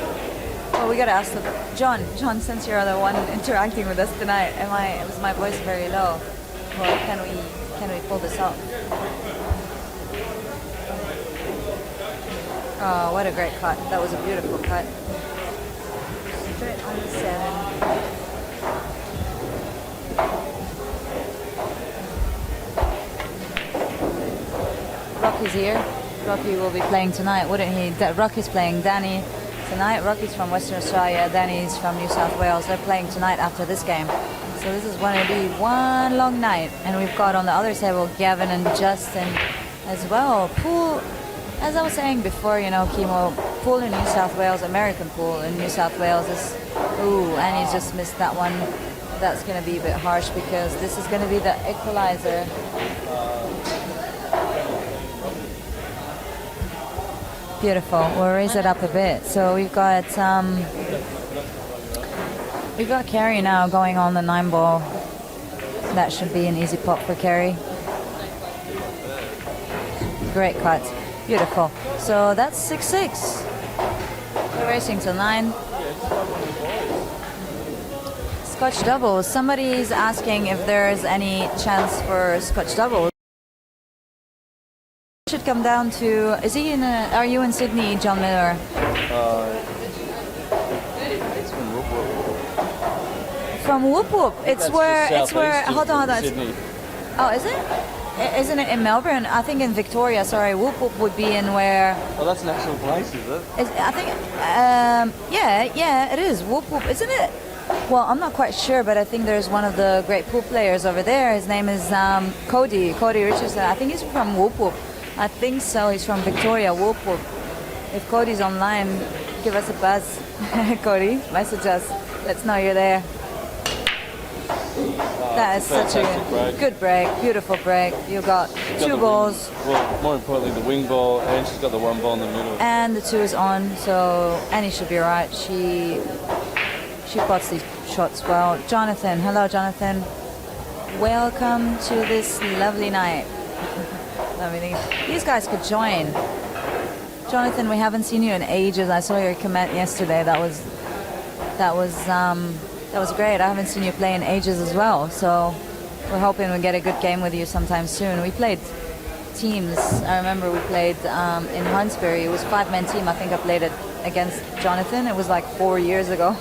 Well, we gotta ask John. John, since you're the one interacting with us tonight, is my voice very low? Or can we pull this up? Oh, what a great cut! That was a beautiful cut. Straight on the 7. Rocky's here. Rocky will be playing tonight, wouldn't he? Rocky's playing Danny tonight. Rocky's from Western Australia. Danny's from New South Wales. They're playing tonight after this game. So this is going to be one long night. And we've got on the other table Gavin and Justin as well. Pool, as I was saying before, Kimo, pool in New South Wales, American pool in New South Wales is... Ooh, and he's just missed that one. That's going to be a bit harsh because this is going to be the equalizer. Beautiful. We'll raise it up a bit. So we've got Kerry now going on the 9-ball. That should be an easy pop for Kerry. Great cut. Beautiful. So that's 6-6. We're racing to 9. Scotch doubles. Somebody's asking if there's any chance for Scotch doubles. Should come down to. Is he in? Are you in Sydney, John Miller? It's from Whoop Whoop. From Whoop Whoop. It's where. Hold on. Sydney. Oh, is it? Isn't it in Melbourne? I think in Victoria. Sorry, Whoop Whoop would be in where. Well, that's an actual place, is it? I think. Yeah, it is Whoop Whoop, isn't it? Well, I'm not quite sure, but I think there's one of the great pool players over there. His name is Cody Richardson. I think he's from Whoop Whoop. I think so. He's from Victoria. Whoop whoop. If Cody's online, give us a buzz. Cody, message us. Let's know you're there. That is such a good break. Beautiful break. You got two balls. Well, more importantly, the wing ball, and she's got the one ball in the middle. And the 2 is on, so Annie should be right. She pots these shots well. Jonathan, hello Jonathan. Welcome to this lovely night. These guys could join. Jonathan, we haven't seen you in ages. I saw your comment yesterday. That was great. I haven't seen you play in ages as well. So we're hoping we get a good game with you sometime soon. We played teams. I remember we played in Huntsbury. It was 5-man team. I think I played it against Jonathan. It was like 4 years ago.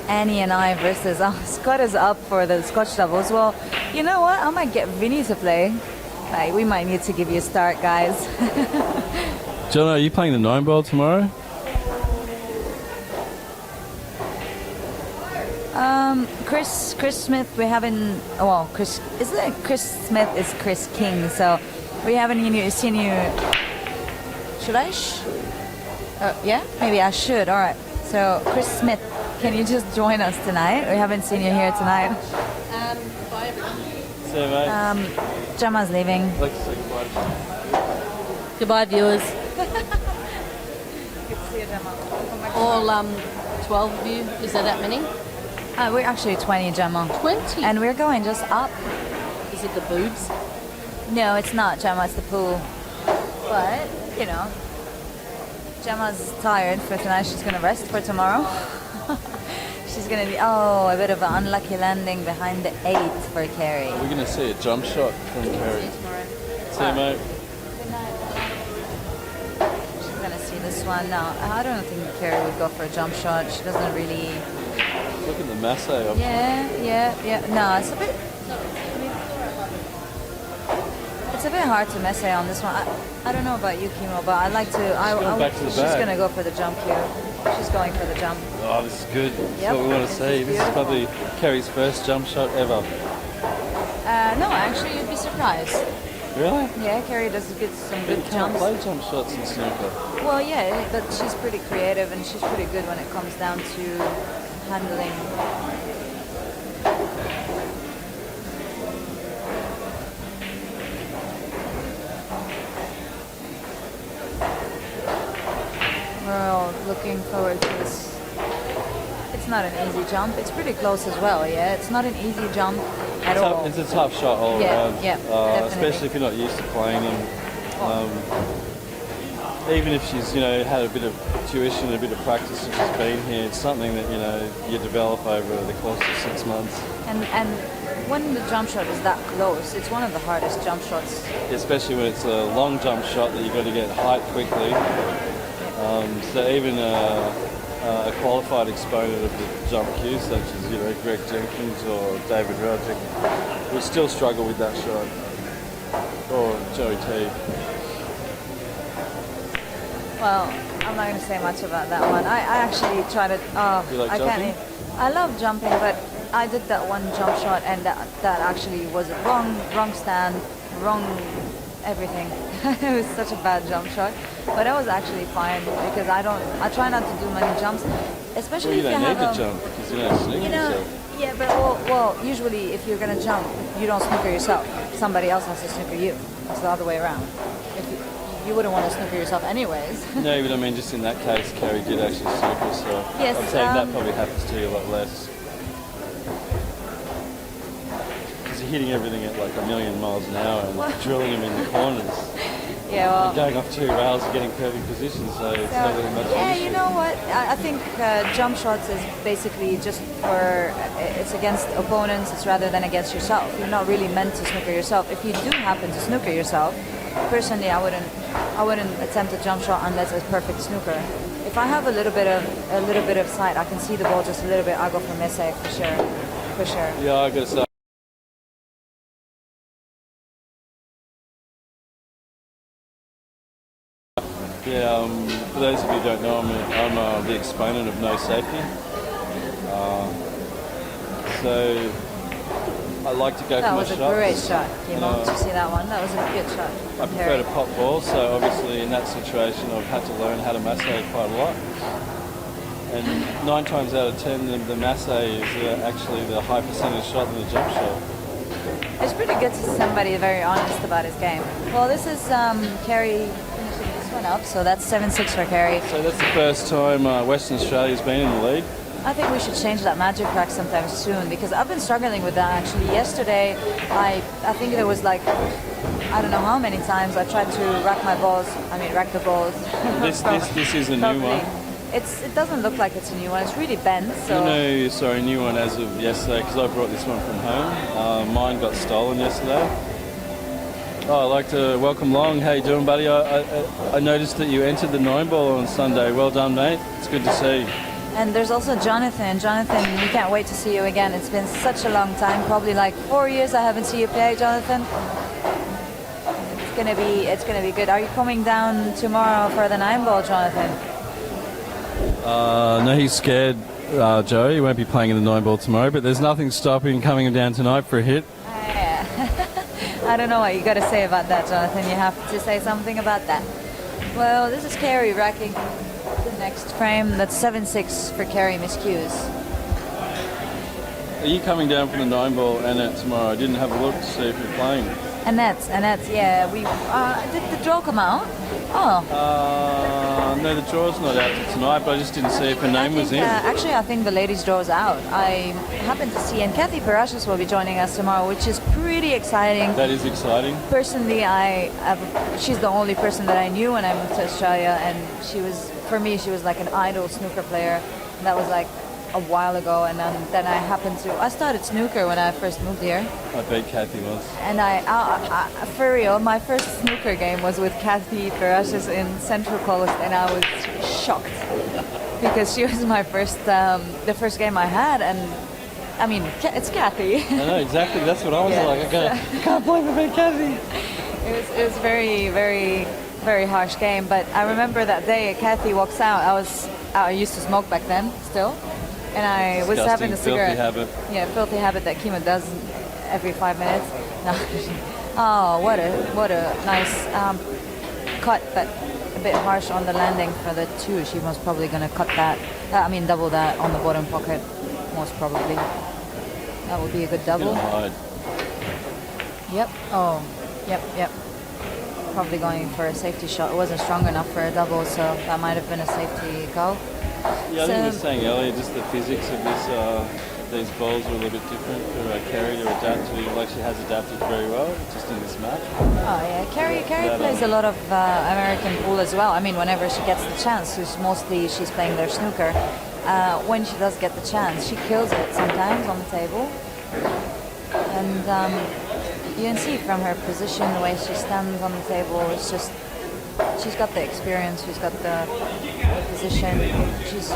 Annie and I versus Scott is up for the Scotch doubles. Well, you know what? I might get Vinny to play. Like, we might need to give you a start, guys. John, are you playing the 9-ball tomorrow? Chris Smith, we haven't. Well, Chris Smith is Chris King, so we haven't seen you. Should I? Yeah, maybe I should. All right. So Chris Smith. Can you just join us tonight? We haven't seen you here tonight. Bye, everyone. See you, mate. Gemma's leaving. I'd like to say goodbye. Goodbye, viewers. Good to see you, Gemma. All 12 of you. Is there that many? We're actually 20, Gemma. 20? And we're going just up. Is it the boobs? No, it's not, Gemma. It's the pool. But, Gemma's tired for tonight. She's going to rest for tomorrow. She's going to be, a bit of an unlucky landing behind the 8 for Kerry. We're going to see a jump shot from Kerry. See you, mate. Good night. She's going to see this one. No, I don't think Kerry would go for a jump shot. She doesn't really... Look at the masse. Yeah. No, it's a bit hard to mess on this one. I don't know about you, Kimo, but I like to... She's going to go for the jump here. She's going for the jump. Oh, this is good. That's Yep. what we want to see. This is probably Kerry's first jump shot ever. No, actually, you'd be surprised. Really? Yeah, Kerry does some You good can't jumps. play jump shots in snooker. Well, yeah, but she's pretty creative and she's pretty good when it comes down to handling. We're all looking forward to this. It's not an easy jump. It's pretty close as well. Yeah, it's not an easy jump at all. It's a tough shot all Yeah, around. yeah, definitely. Especially if you're not used to playing him. Even if she's, had a bit of tuition, a bit of practice since she's been here, it's something that, you develop over the course of 6 months. And when the jump shot is that close, it's one of the hardest jump shots. Especially when it's a long jump shot that you've got to get height quickly. So even a qualified exponent of the jump cues, such as, Greg Jenkins or David Roderick, will still struggle with that shot. Or Joey T. Well, I'm not going to say much about that one. I actually tried to. You like I jumping? I love jumping, but I did that one jump shot, and that actually was a wrong stand, wrong everything. It was such a bad jump shot, but I was actually fine because I try not to do many jumps, especially Well, you if you don't need have to jump because you don't sneak yourself. Yeah, but well, usually if you're gonna jump, you don't snooker yourself. Somebody else has to snooker you. It's the other way around. You wouldn't want to snooker yourself anyways. No, but I mean, just in that case, Kerry did actually snooker, so Yes, I'm saying that probably happens to you a lot less. Because you're hitting everything at like 1,000,000 miles an hour and drilling them in the corners. Yeah, well. You're going off 2 rails and getting perfect positions, so it's not really much of an Yeah, issue. you know what? I think jump shots is basically just it's against opponents, it's rather than against yourself. You're not really meant to snooker yourself. If you do happen to snooker yourself, personally, I wouldn't attempt a jump shot unless it's perfect snooker. If I have a little bit of sight, I can see the ball just a little bit. I go for miss for sure. Yeah, I gotta say. Yeah, for those of you who don't know, I'm the exponent of no safety. So I like to go That for my was a shots. great shot, Kimo. Did you see that one? That was a good shot. I prefer to pop balls, so obviously in that situation I've had to learn how to masse quite a lot. And 9 times out of 10 the masse is actually the high percentage shot than the jump shot. It's pretty good to see somebody very honest about his game. Well, this is Kerry finishing this one up, so that's 7-6 for Kerry. So that's the first time Western Australia's been in the lead. I think we should change that magic crack sometime soon because I've been struggling with that actually. Yesterday, I think there was like, I don't know how many times I tried to rack the balls. This is a new one. It doesn't look like it's a new one. It's really bent. So. No, sorry, new one as of yesterday because I brought this one from home. Mine got stolen yesterday. Oh, I'd like to welcome Long. How you doing, buddy? I noticed that you entered the 9-ball on Sunday. Well done, mate. It's good to see. And there's also Jonathan. Jonathan, we can't wait to see you again. It's been such a long time, probably like 4 years I haven't seen you play, Jonathan. It's gonna be good. Are you coming down tomorrow for the 9-ball, Jonathan? No, he's scared, Joey. He won't be playing in the 9-ball tomorrow, but there's nothing stopping coming down tonight for a hit. Yeah. I don't know what you got to say about that, Jonathan. You have to say something about that. Well, this is Kerry racking the next frame. That's 7-6 for Kerry MissQs. Are you coming down from the 9-ball and tomorrow? I didn't have a look to see if you're playing. Annette, yeah. We did the draw come out? Oh. No, the draw's not out till tonight, but I just didn't see if her name was in. Actually, I think the ladies' draw's out. I happened to see, and Kathy Parashas will be joining us tomorrow, which is pretty exciting. That is exciting. Personally, she's the only person that I knew when I moved to Australia, and for me, she was like an idol snooker player. And that was like a while ago, and then I started snooker when I first moved here. I beat Kathy once. And I for real, my first snooker game was with Kathy Parashas in Central Coast, and I was shocked because she was my first, the first game I had, and I mean, it's Kathy. I know, exactly, that's what I was like. I can't believe I beat Kathy. It was very, very, very harsh game, but I remember that day Kathy walks out. I used to smoke back then still. And I was having a cigarette. Filthy habit. Yeah, filthy habit that Kima does every 5 minutes. No. Oh, what a nice cut, but a bit harsh on the landing for the 2. She was probably going to cut that. Double that on the bottom pocket, most probably. That would be a good double. Yep. Oh, yep. Probably going for a safety shot. It wasn't strong enough for a double, so that might have been a safety go. Yeah, I think we were So- saying earlier, just the physics of these balls are a little bit different for Kerry to adapt to. Like she has adapted very well, just in this match. Oh yeah, Kerry plays a lot of American pool as well. I mean, whenever she gets the chance, she's playing their snooker. When she does get the chance, she kills it sometimes on the table. And you can see from her position, the way she stands on the table, it's just she's got the experience, she's got the position. She's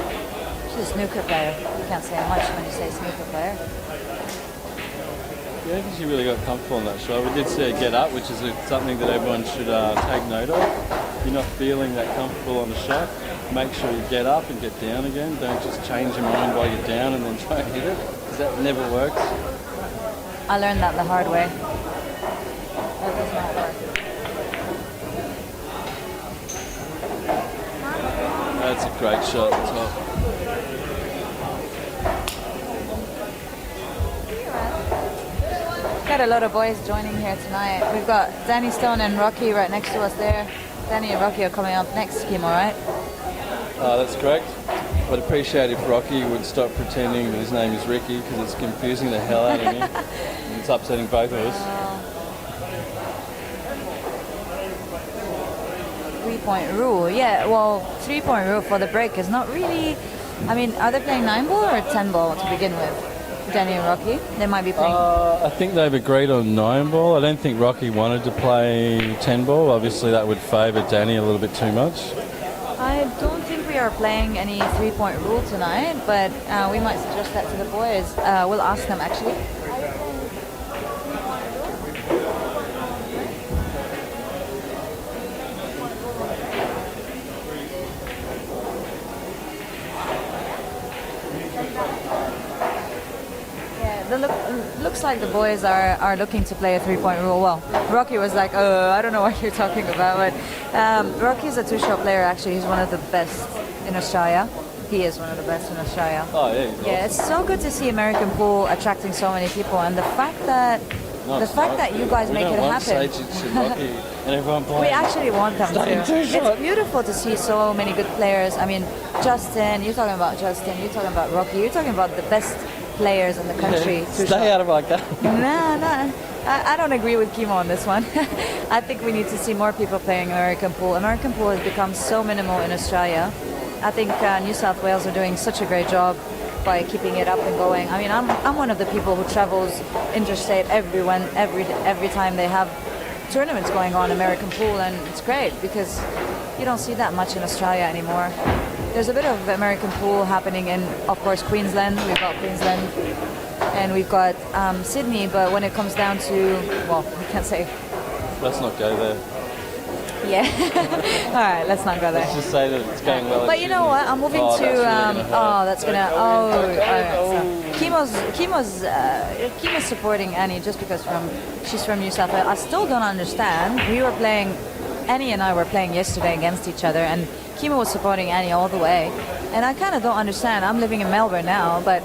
a snooker player. You can't say much when you say snooker player. Yeah, I think she really got comfortable on that shot. We did see her get up, which is something that everyone should take note of. If you're not feeling that comfortable on the shot, make sure you get up and get down again. Don't just change your mind while you're down and then try and hit it, because that never works. I learned that the hard way. That does not work. That's a great shot at the top. Got a lot of boys joining here tonight. We've got Danny Stone and Rocky right next to us there. Danny and Rocky are coming up next, Kim, alright? That's correct. I'd appreciate if Rocky would stop pretending that his name is Ricky, because it's confusing the hell out of me. And it's upsetting both of us. 3-point rule. Yeah, well, 3-point rule for the break is not really... I mean, are they playing 9-ball or 10-ball to begin with? Danny and Rocky? They might be playing... I think they've agreed on 9-ball. I don't think Rocky wanted to play 10-ball. Obviously, that would favour Danny a little bit too much. I don't think we are playing any 3-point rule tonight, but we might suggest that to the boys. We'll ask them, actually. Looks like the boys are looking to play a 3-point rule. Well, Rocky was like, I don't know what you're talking about, but Rocky's a two-shot player, actually. He's one of the best in Australia. He is one of the best in Australia. Oh, yeah. Yeah, it's so good to see American pool attracting so many people, and the fact that you guys make it happen. Rocky and everyone playing. We actually want them to. two-shot. It's beautiful to see so many good players. I mean, Justin, you're talking about Justin, you're talking about Rocky, you're talking about the best players in the country. Stay out of my game. Nah. I don't agree with Kimo on this one. I think we need to see more people playing American pool. American pool has become so minimal in Australia. I think New South Wales are doing such a great job by keeping it up and going. I mean, I'm one of the people who travels interstate every time they have tournaments going on, American pool, and it's great because you don't see that much in Australia anymore. There's a bit of American pool happening in, of course, Queensland. We've got Queensland and we've got Sydney, but when it comes down to, well, we can't say. Let's not go there. Yeah. All right, let's not go there. Let's just say that it's going well. But you know what? I'm moving to. That's All right. So Kimo's supporting Annie just because she's from New South Wales. I still don't understand. Annie and I were playing yesterday against each other, and Kimo was supporting Annie all the way, and I kind of don't understand. I'm living in Melbourne now, but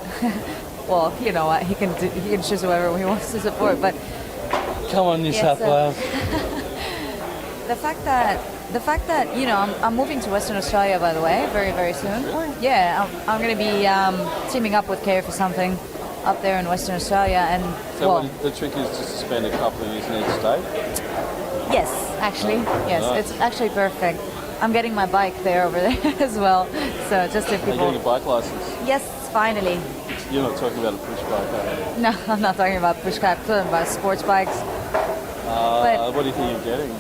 well, you know what? He can choose whoever he wants to support. But come on, New South Wales. The fact that you know I'm moving to Western Australia, by the way, very very soon. Really? Yeah, I'm going to be teaming up with Kerry for something up there in Western Australia, and So the trick is just to spend a couple of years in each state. yes, actually, yes, nice. It's actually perfect. I'm getting my bike there over there as well. So just if Are you people. getting a bike license? Yes, finally. You're not talking about a push bike, are you? No, I'm not talking about push bike. I'm talking about sports bikes. But- what do you think you're getting?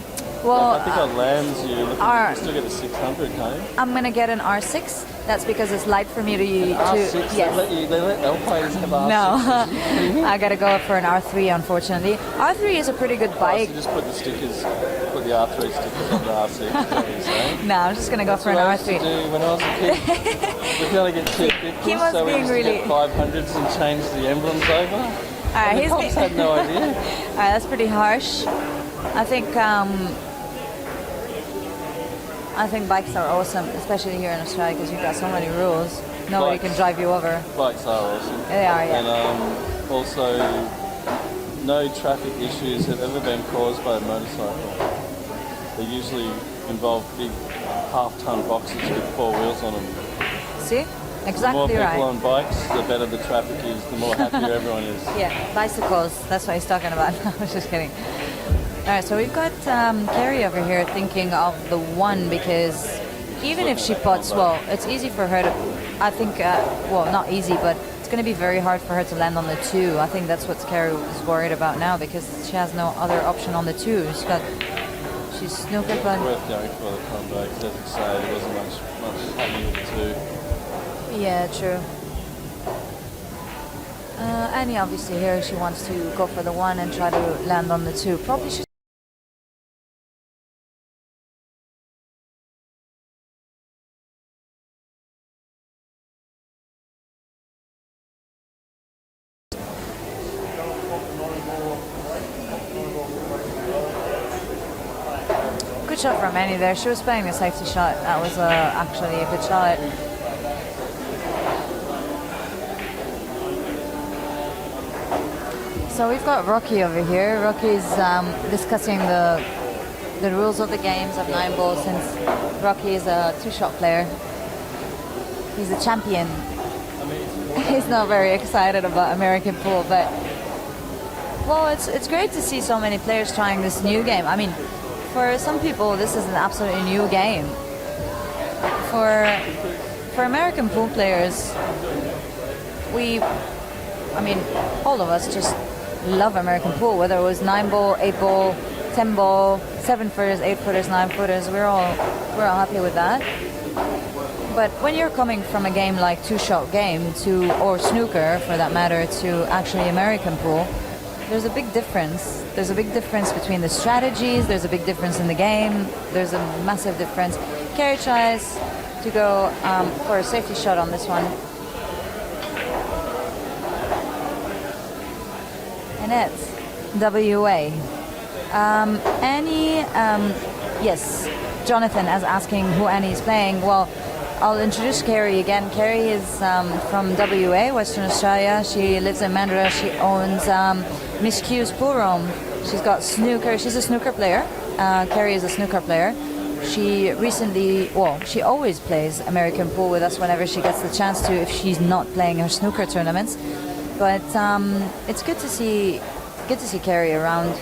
Well, I think on Lambs you still get a 600, can't you? I'm gonna get an R6. That's because it's light for me to R6, yes. they let L players have R6. No, I gotta go for an R3, unfortunately. R3 is a pretty good bike. So just put the R3 stickers on the R6, is that what you're saying? No, I'm just gonna go for an That's what I R3. used to do when I was a kid. We could only get 250s, Kimo's so we being used to really- get 500s and change the emblems over. Alright, The cops had no idea. Alright, that's pretty harsh. I think bikes are awesome, especially here in Australia because you've got so many rules. Nobody Bikes. can drive you over. Bikes are awesome. They are, yeah. And also, no traffic issues have ever been caused by a motorcycle. They usually involve big half-ton boxes with 4 wheels on them. See? The more Exactly people right. on bikes, the better the traffic is, the more happier everyone is. Yeah, bicycles. That's what he's talking about. I was just kidding. All right, so we've got Kerry over here thinking of the 1 because even if she putts, well, it's easy for her to, I think, well, not easy, but it's going to be very hard for her to land on the 2. I think that's what Kerry is worried about now because she has no other option on the 2. She's snooker It's playing. worth going for the combo, because as you say, there wasn't much happening with the 2. Yeah, true. Annie obviously here, she wants to go for the 1 and try to land on the 2. Probably she. Good shot from Annie there. She was playing the safety shot. That was actually a good shot. So we've got Rocky over here. Rocky's discussing the rules of the games of 9 ball since Rocky is a 2-shot player. He's a champion. He's not very excited about American pool, but well, it's great to see so many players trying this new game. I mean, for some people, this is an absolutely new game. For American pool players, I mean, all of us just love American pool, whether it was 9 ball, 8 ball, 10 ball, 7 footers, 8 footers, 9 footers. We're all happy with that. But when you're coming from a game like 2-shot game or snooker for that matter to actually American pool, there's a big difference. There's a big difference between the strategies. There's a big difference in the game. There's a massive difference. Kerry tries to go for a safety shot on this one. And it's WA. Annie, yes, Jonathan is asking who Annie is playing. Well, I'll introduce Kerry again. Kerry is from WA, Western Australia. She lives in Mandurah. She owns MissQs pool room. She's got snooker. She's a snooker player. Kerry is a snooker player. She recently, well, she always plays American pool with us whenever she gets the chance to, if she's not playing her snooker tournaments. But it's good to see Kerry around.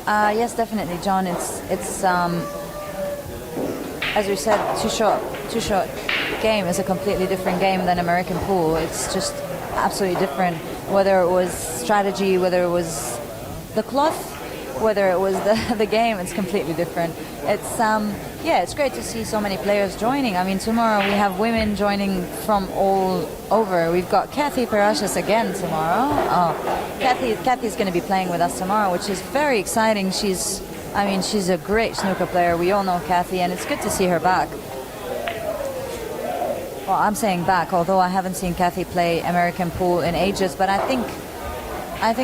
Yes, definitely, John. It's as we said, two-shot game is a completely different game than American pool. It's just absolutely different. Whether it was strategy, whether it was the cloth, whether it was the game, it's completely different. It's yeah, it's great to see so many players joining. I mean, tomorrow we have women joining from all over. We've got Kathy Parashas again tomorrow. Oh, Kathy's going to be playing with us tomorrow, which is very exciting. She's a great snooker player. We all know Kathy, and it's good to see her back. Well, I'm saying back, although I haven't seen Kathy play American pool in ages, but I think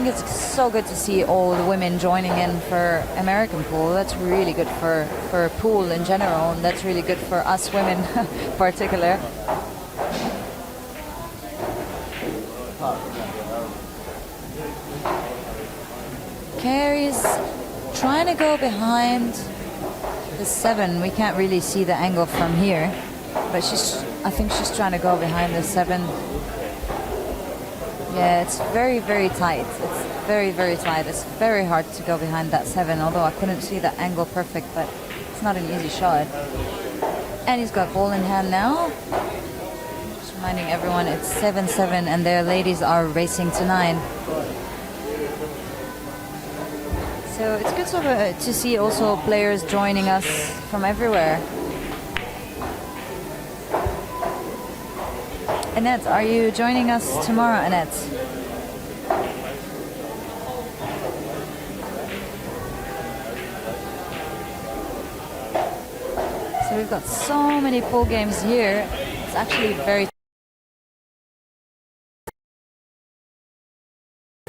it's so good to see all the women joining in for American pool. That's really good for pool in general, and that's really good for us women in particular. Kerry's trying to go behind the 7. We can't really see the angle from here, but I think she's trying to go behind the 7. Yeah, it's very, very tight. It's very, very tight. It's very hard to go behind that 7, although I couldn't see the angle perfect, but it's not an easy shot. And he's got ball in hand now. Just reminding everyone it's 7-7, and their ladies are racing to 9. So it's good to see also players joining us from everywhere. Annette, are you joining us tomorrow, Annette? So we've got so many pool games here. It's actually very...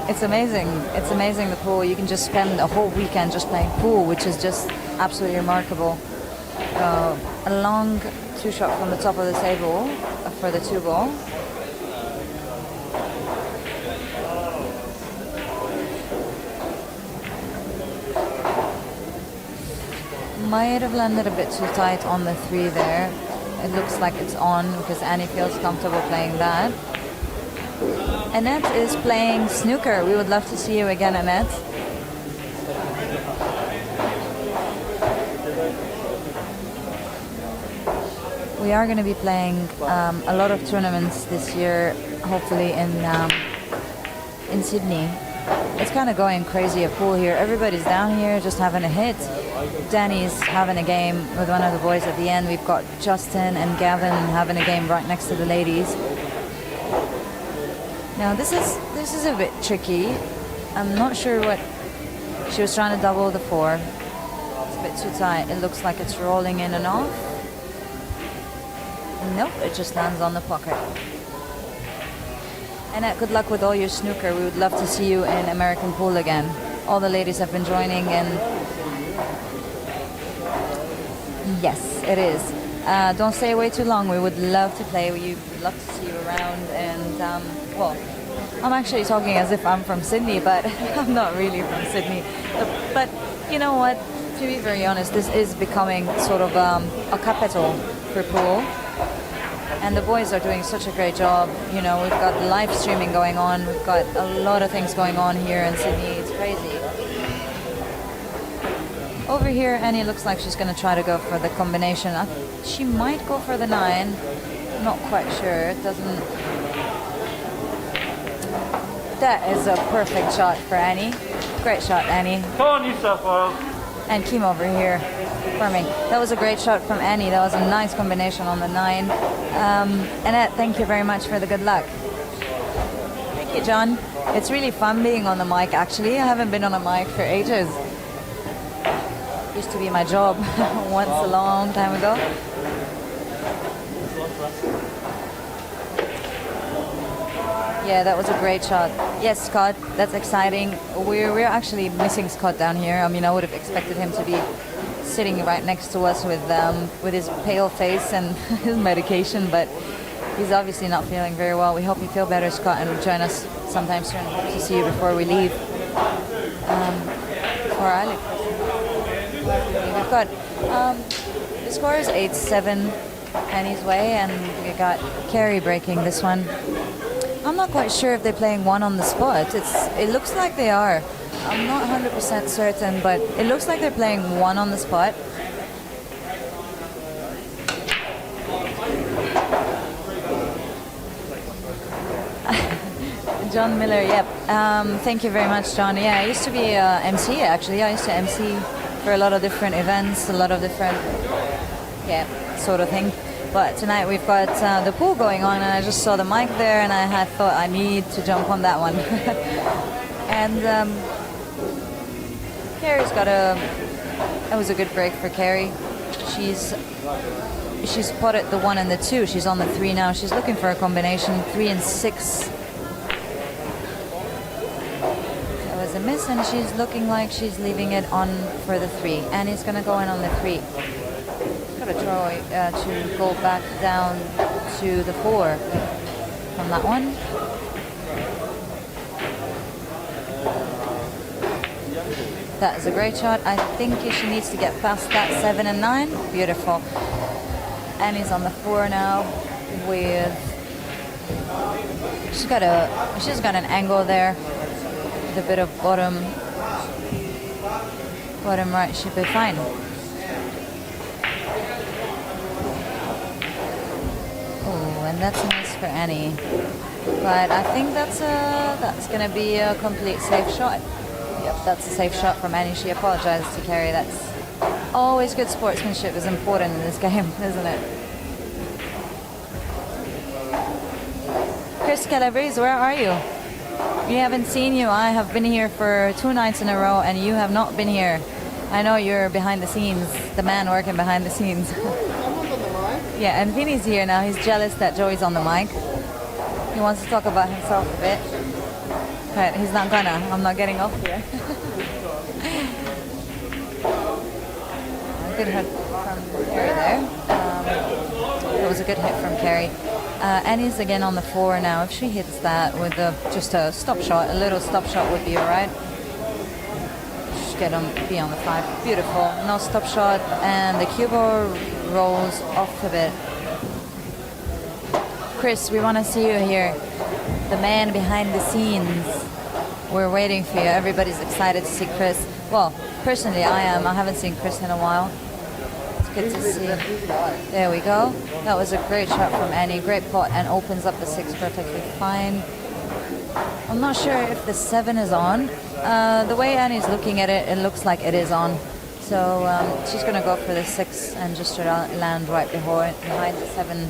It's amazing. It's amazing, the pool. You can just spend a whole weekend just playing pool, which is just absolutely remarkable. A long 2-shot from the top of the table for the 2 ball. might have landed a bit too tight on the 3 there. It looks like it's on because Annie feels comfortable playing that. Annette is playing snooker. We would love to see you again, Annette. We are going to be playing a lot of tournaments this year, hopefully in Sydney. It's kind of going crazy a pool here. Everybody's down here just having a hit. Danny's having a game with one of the boys at the end. We've got Justin and Gavin having a game right next to the ladies. Now this is a bit tricky. I'm not sure what she was trying to double the 4. It's a bit too tight. It looks like it's rolling in and off. Nope, it just lands on the pocket. Annette, good luck with all your snooker. We would love to see you in American Pool again. All the ladies have been joining, and yes, it is. Don't stay away too long. We would love to play with you. We'd love to see you around. And well, I'm actually talking as if I'm from Sydney, but I'm not really from Sydney. But you know what? To be very honest, this is becoming sort of a capital for pool. And the boys are doing such a great job. You know, we've got live streaming going on. We've got a lot of things going on here in Sydney. It's crazy. Over here, Annie looks like she's going to try to go for the combination. She might go for the 9. Not quite sure. It doesn't... That is a perfect shot for Annie. Great shot, Annie. Come on, New South Wales. And Kim over here farming. That was a great shot from Annie. That was a nice combination on the 9. Annette, thank you very much for the good luck. Thank you, John. It's really fun being on the mic, actually. I haven't been on a mic for ages. Used to be my job once a long time ago. Yeah, that was a great shot. Yes, Scott, that's exciting. We're actually missing Scott down here. I mean, I would have expected him to be sitting right next to us with his pale face and his medication, but he's obviously not feeling very well. We hope you feel better, Scott, and will join us sometime soon. Hope to see you before we leave. Before I leave. We've got the score is 8-7 Annie's way, and we got Kerry breaking this one. I'm not quite sure if they're playing 1 on the spot. It looks like they are. I'm not 100% certain, but it looks like they're playing 1 on the spot. John Miller, yep. Thank you very much, John. Yeah, I used to be MC, actually. I used to MC for a lot of different events, a lot of different, sort of thing. But tonight we've got the pool going on, and I just saw the mic there, and I had thought I need to jump on that one. And Kerry's got that was a good break for Kerry. She's spotted the 1 and the 2. She's on the 3 now. She's looking for a combination 3 and 6. That was a miss, and she's looking like she's leaving it on for the 3. Annie's going to go in on the 3. Got to try to go back down to the 4 from that one. That is a great shot. I think she needs to get past that 7 and 9. Beautiful. Annie's on the 4 now with... She's got an angle there with a bit of bottom right. Should be fine. Oh, and that's a miss for Annie. But I think that's going to be a complete safe shot. Yep, that's a safe shot from Annie. She apologizes to Kerry. That's always good sportsmanship is important in this game, isn't it? Chris Calabrese, where are you? We haven't seen you. I have been here for 2 nights in a row, and you have not been here. I know you're behind the scenes, the man working behind the scenes. Yeah, and Vinny's here now. He's jealous that Joey's on the mic. He wants to talk about himself a bit. But he's not gonna. I'm not getting off here. Good hit from Kerry there. It was a good hit from Kerry. Annie's again on the 4 now. If she hits that with just a stop shot, a little stop shot would be alright. should be on the 5. Beautiful. No stop shot, and the cue ball rolls off a bit. Chris, we want to see you here. The man behind the scenes. We're waiting for you. Everybody's excited to see Chris. Well, personally, I am. I haven't seen Chris in a while. It's good to see. There we go. That was a great shot from Annie. Great pot, and opens up the 6 perfectly fine. I'm not sure if the 7 is on. The way Annie's looking at it, it looks like it is on. So she's going to go for the 6 and just land right behind the 7.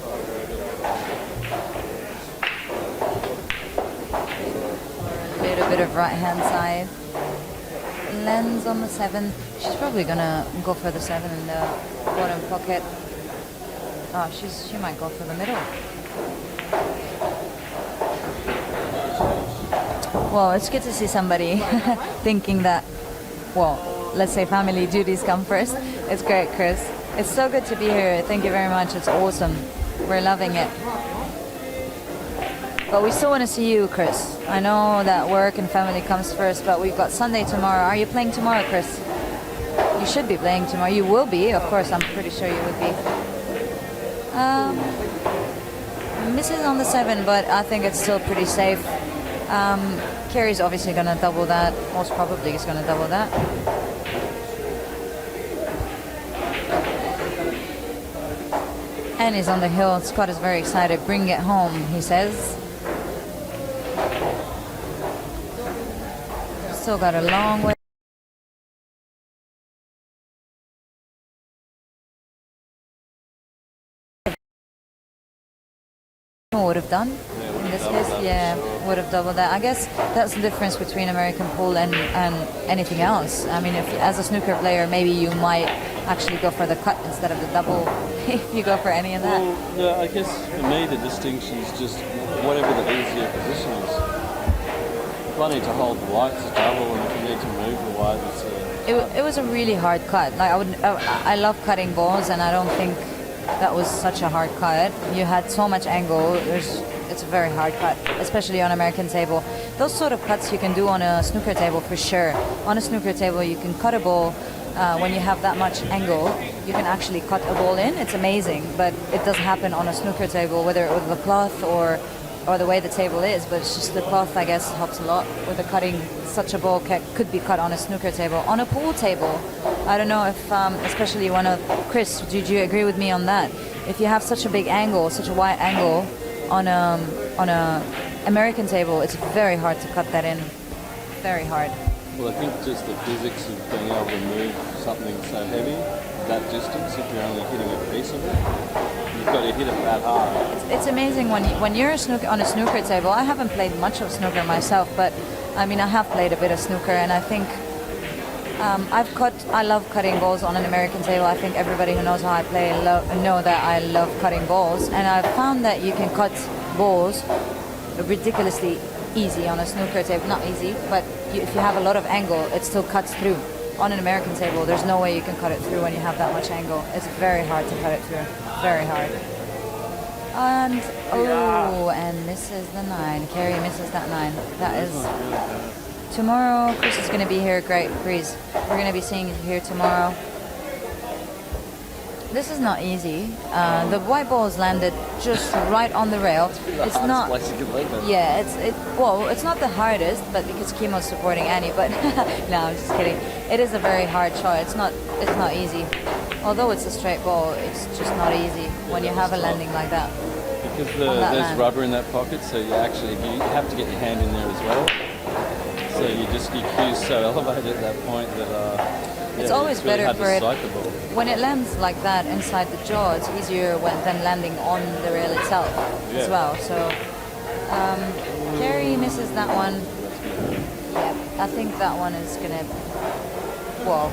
A little bit of right hand side. Lands on the 7. She's probably going to go for the 7 in the bottom pocket. Oh, she might go for the middle. Well, it's good to see somebody thinking that, well, let's say family duties come first. It's great, Chris. It's so good to be here. Thank you very much. It's awesome. We're loving it. But we still want to see you, Chris. I know that work and family comes first, but we've got Sunday tomorrow. Are you playing tomorrow, Chris? You should be playing tomorrow. You will be, of course. I'm pretty sure you would be. Misses on the 7, but I think it's still pretty safe. Kerry's obviously going to double that. Most probably he's going to double that. And he's on the hill. Scott is very excited. Bring it home, he says. Still got a long way. Would have done in this case, yeah, would have doubled that. I guess that's the difference between American pool and anything else. I mean, if as a snooker player, maybe you might actually go for the cut instead of the double if you go for any of that. Well, no, I guess for me the distinction is just whatever the easier position is. If I need to hold the white, it's a double, and if you need to move the white, it's a... It was a really hard cut. Like I love cutting balls, and I don't think that was such a hard cut. You had so much angle. It's a very hard cut, especially on American table. Those sort of cuts you can do on a snooker table for sure. On a snooker table, you can cut a ball when you have that much angle. You can actually cut a ball in. It's amazing, but it doesn't happen on a snooker table, whether it was the cloth or the way the table is. But it's just the cloth, I guess, helps a lot with the cutting. Such a ball could be cut on a snooker table. On a pool table, I don't know if, especially Chris, did you agree with me on that? If you have such a big angle, such a wide angle on a American table, it's very hard to cut that in. Very hard. Well, I think just the physics of being able to move something so heavy, that distance, if you're only hitting a piece of it, you've got to hit it that hard. It's amazing when you're on a snooker table. I haven't played much of snooker myself, but I mean, I have played a bit of snooker, and I think I love cutting balls on an American table. I think everybody who knows how I play know that I love cutting balls, and I've found that you can cut balls ridiculously easy on a snooker table. Not easy, but if you have a lot of angle, it still cuts through. On an American table, there's no way you can cut it through when you have that much angle. It's very hard to cut it through. Very hard. And and misses the 9. Kerry misses that 9. That is tomorrow. Chris is going to be here. Great breeze. We're going to be seeing you here tomorrow. This is not easy. The white ball is landed just right on the rail. It's not. Yeah, it's not the hardest, but because Kimo's supporting Annie. But no, I'm just kidding. It is a very hard shot. It's not easy. Although it's a straight ball, it's just not easy when you have a landing like that. Because there's rubber in that pocket, so you have to get your hand in there as well. So your cue's so elevated at that point that it's always really better for it the when it lands like that inside the jaw. It's easier than landing on the rail itself as well. So Kerry misses that one. Yeah, I think that one is gonna. Well,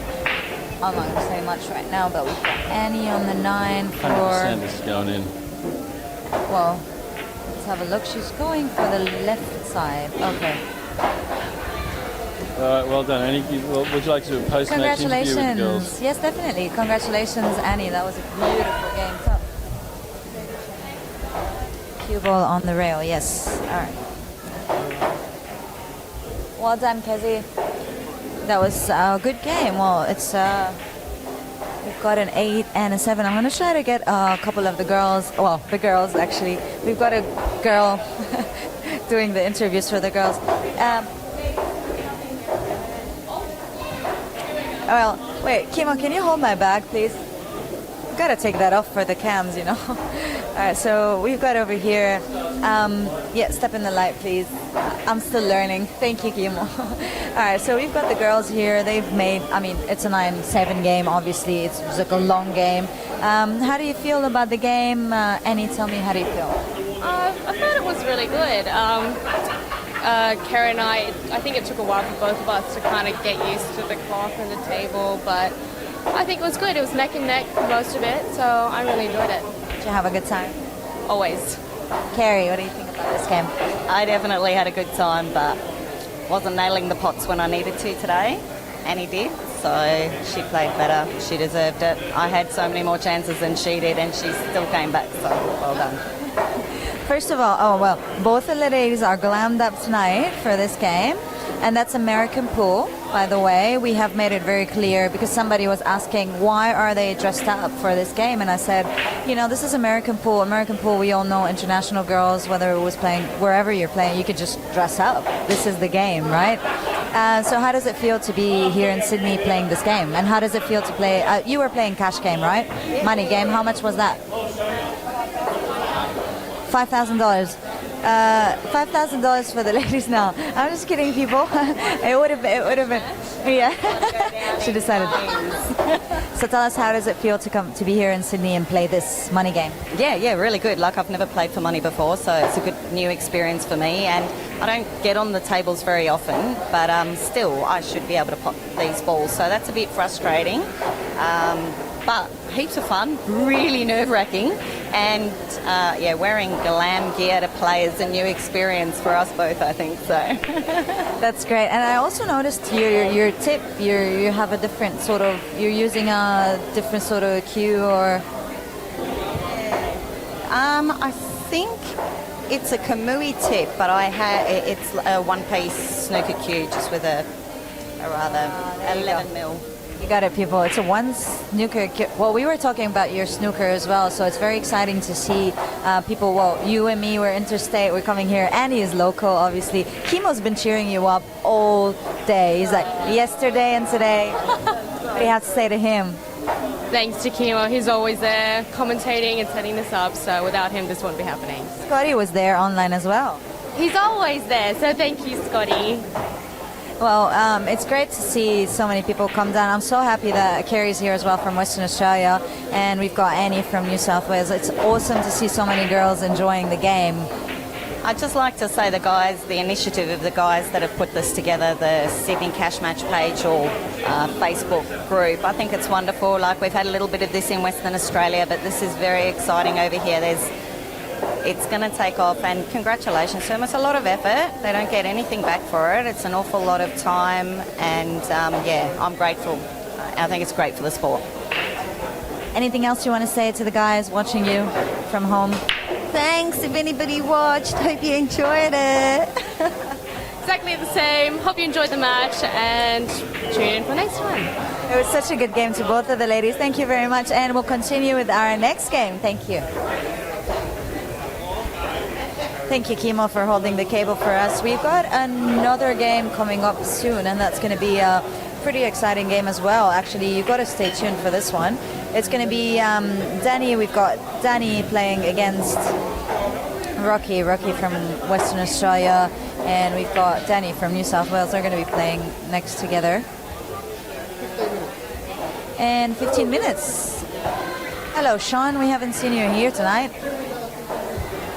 I'm not gonna say much right now, but we've got Annie on the 9 for. 100% is going in. Well, let's have a look. She's going for the left side. Okay. All right, well done, Annie. Would you like to do a post-match interview with the girls? Yes, definitely. Congratulations, Annie. That was a beautiful game. Cue ball on the rail. Yes. All right. Well done, Kezi. That was a good game. Well, it's we've got an 8 and a 7. I'm going to try to get a couple of the girls. Well, the girls actually. We've got a girl doing the interviews for the girls. Well, wait, Kimo, can you hold my bag, please? I've got to take that off for the cams, you know. All right, so we've got over here. Yeah, step in the light, please. I'm still learning. Thank you, Kimo. All right, so we've got the girls here. They've made, I mean, it's a 9-7 game, obviously. It's like a long game. How do you feel about the game? Annie, tell me, how do you feel? I thought it was really good. Kerry and I think it took a while for both of us to kind of get used to the clock and the table, but I think it was good. It was neck and neck for most of it, so I really enjoyed it. Did you have a good time? Always. Carrie, what do you think about this game? I definitely had a good time, but wasn't nailing the pots when I needed to today. Annie did, so she played better. She deserved it. I had so many more chances than she did, and she still came back, so well done. First of all, both of the ladies are glammed up tonight for this game, and that's American pool, by the way. We have made it very clear because somebody was asking why are they dressed up for this game, and I said, you know, this is American pool. American pool, we all know international girls, whether it was playing wherever you're playing, you could just dress up. This is the game, right? So how does it feel to be here in Sydney playing this game, and how does it feel to play? You were playing cash game, right? Money game. How much was that? $5,000. $5,000 for the ladies now. I'm just kidding, people. It would have been. Yeah. She decided. So tell us, how does it feel to be here in Sydney and play this money game? Yeah, really good. Like, I've never played for money before, so it's a good new experience for me. And I don't get on the tables very often, but still, I should be able to pop these balls. So that's a bit frustrating. But heaps of fun, really nerve-wracking, and wearing glam gear to play is a new experience for us both, I think. So that's great. And I also noticed your tip. You have a different sort of. You're using a different sort of cue, or. I think it's a Kamui tip, but it's a one-piece snooker cue, just with a rather 11 mil. You got it, people. It's a one snooker. Well, we were talking about your snooker as well, so it's very exciting to see people. Well, you and me, we're interstate. We're coming here. Annie is local, obviously. Kimo's been cheering you up all day. He's like, yesterday and today. What do you have to say to him? Thanks to Kimo. He's always there commentating and setting this up, so without him, this wouldn't be happening. Scotty was there online as well. He's always there, so thank you, Scotty. Well, it's great to see so many people come down. I'm so happy that Kerry's here as well from Western Australia, and we've got Annie from New South Wales. It's awesome to see so many girls enjoying the game. I'd just like to say the initiative of the guys that have put this together, the Sydney Cash Match page or Facebook group, I think it's wonderful. Like, we've had a little bit of this in Western Australia, but this is very exciting over here. It's going to take off, and congratulations to them. It's a lot of effort. They don't get anything back for it. It's an awful lot of time, and I'm grateful. I think it's great for the sport. Anything else you want to say to the guys watching you from home? Thanks if anybody watched. Hope you enjoyed it. Exactly the same. Hope you enjoyed the match, and tune in for the next one. It was such a good game to both of the ladies. Thank you very much, and we'll continue with our next game. Thank you. Thank you, Kimo, for holding the cable for us. We've got another game coming up soon, and that's going to be a pretty exciting game as well. Actually, you've got to stay tuned for this one. It's going to be Danny. We've got Danny playing against Rocky from Western Australia, and we've got Danny from New South Wales. They're going to be playing next together. And 15 minutes. Hello, Sean. We haven't seen you here tonight.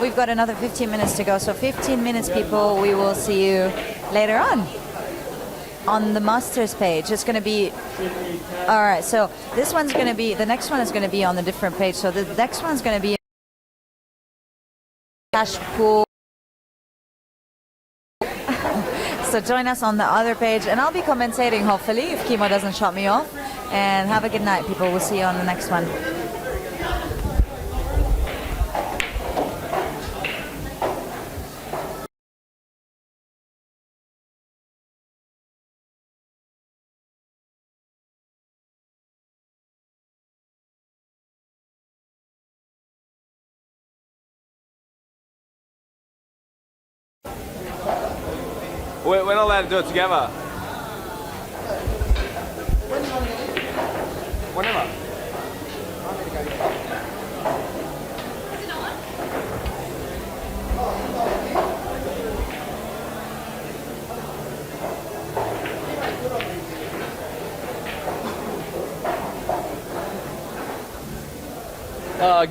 We've got another 15 minutes to go. So 15 minutes, people. We will see you later on the Masters page. It's going to be... All right, so this one's going to be... The next one is going to be on a different page. So the next one's going to be... Cash pool. So join us on the other page. And I'll be commentating, hopefully, if Kimo doesn't shut me off. And have a good night, people. We'll see you on the next one. We're not allowed to do it together. Whenever.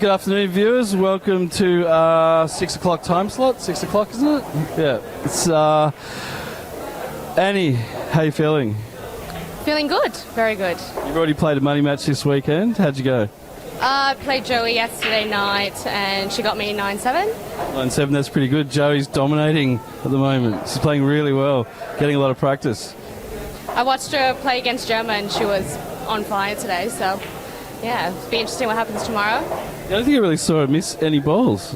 Good afternoon, viewers. Welcome to 6 o'clock time slot. 6 o'clock, isn't it? Yeah. It's Annie. How you feeling? Feeling good, very good. You've already played a money match this weekend. How'd you go? I played Joey yesterday night and she got me 9-7. 9-7. That's pretty good. Joey's dominating at the moment. She's playing really well, getting a lot of practice. I watched her play against Gemma and she was on fire today, so yeah, it'll be interesting what happens tomorrow. I don't think I really saw her miss any balls.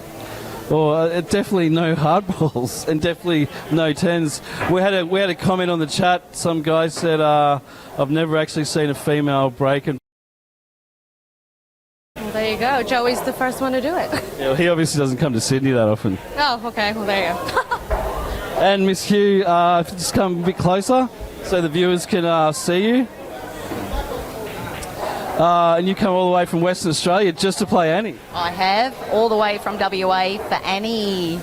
Or definitely no hard balls and definitely no tens. We had a comment on the chat. Some guy said, I've never actually seen a female break. And Well, there you go. Joey's the first one to do it. yeah, well, he obviously doesn't come to Sydney that often. Oh, okay. Well, there you go. And Miss Hugh, just come a bit closer so the viewers can see you. And you come all the way from Western Australia just to play Annie. I have, all the way from WA for Annie.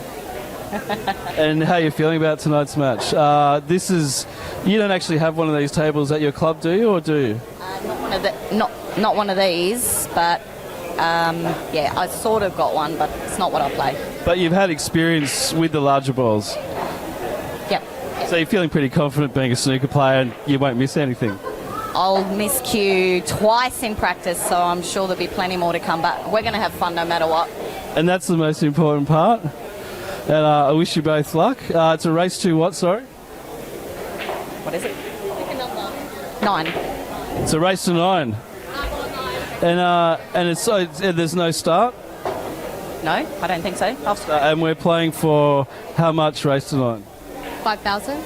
And how are you feeling about tonight's match? You don't actually have one of these tables at your club, do you, or do you? Not one of these, but yeah, I sort of got one, but it's not what I play. But you've had experience with the larger balls. Yep. So you're feeling pretty confident being a snooker player and you won't miss anything? I'll miscue twice in practice, so I'm sure there'll be plenty more to come, but we're going to have fun no matter what. And that's the most important part. And I wish you both luck. It's a race to what, sorry? What is it? Pick a number. 9. It's a race to 9. And there's no start? No, I don't think so. And we're playing for how much race to 9? 5,000.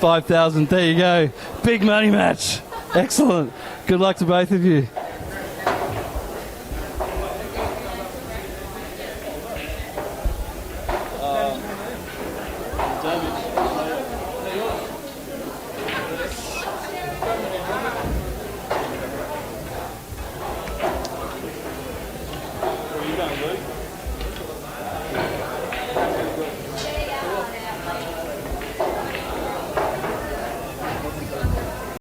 5,000. There you go. Big money match. Excellent. Good luck to both of you.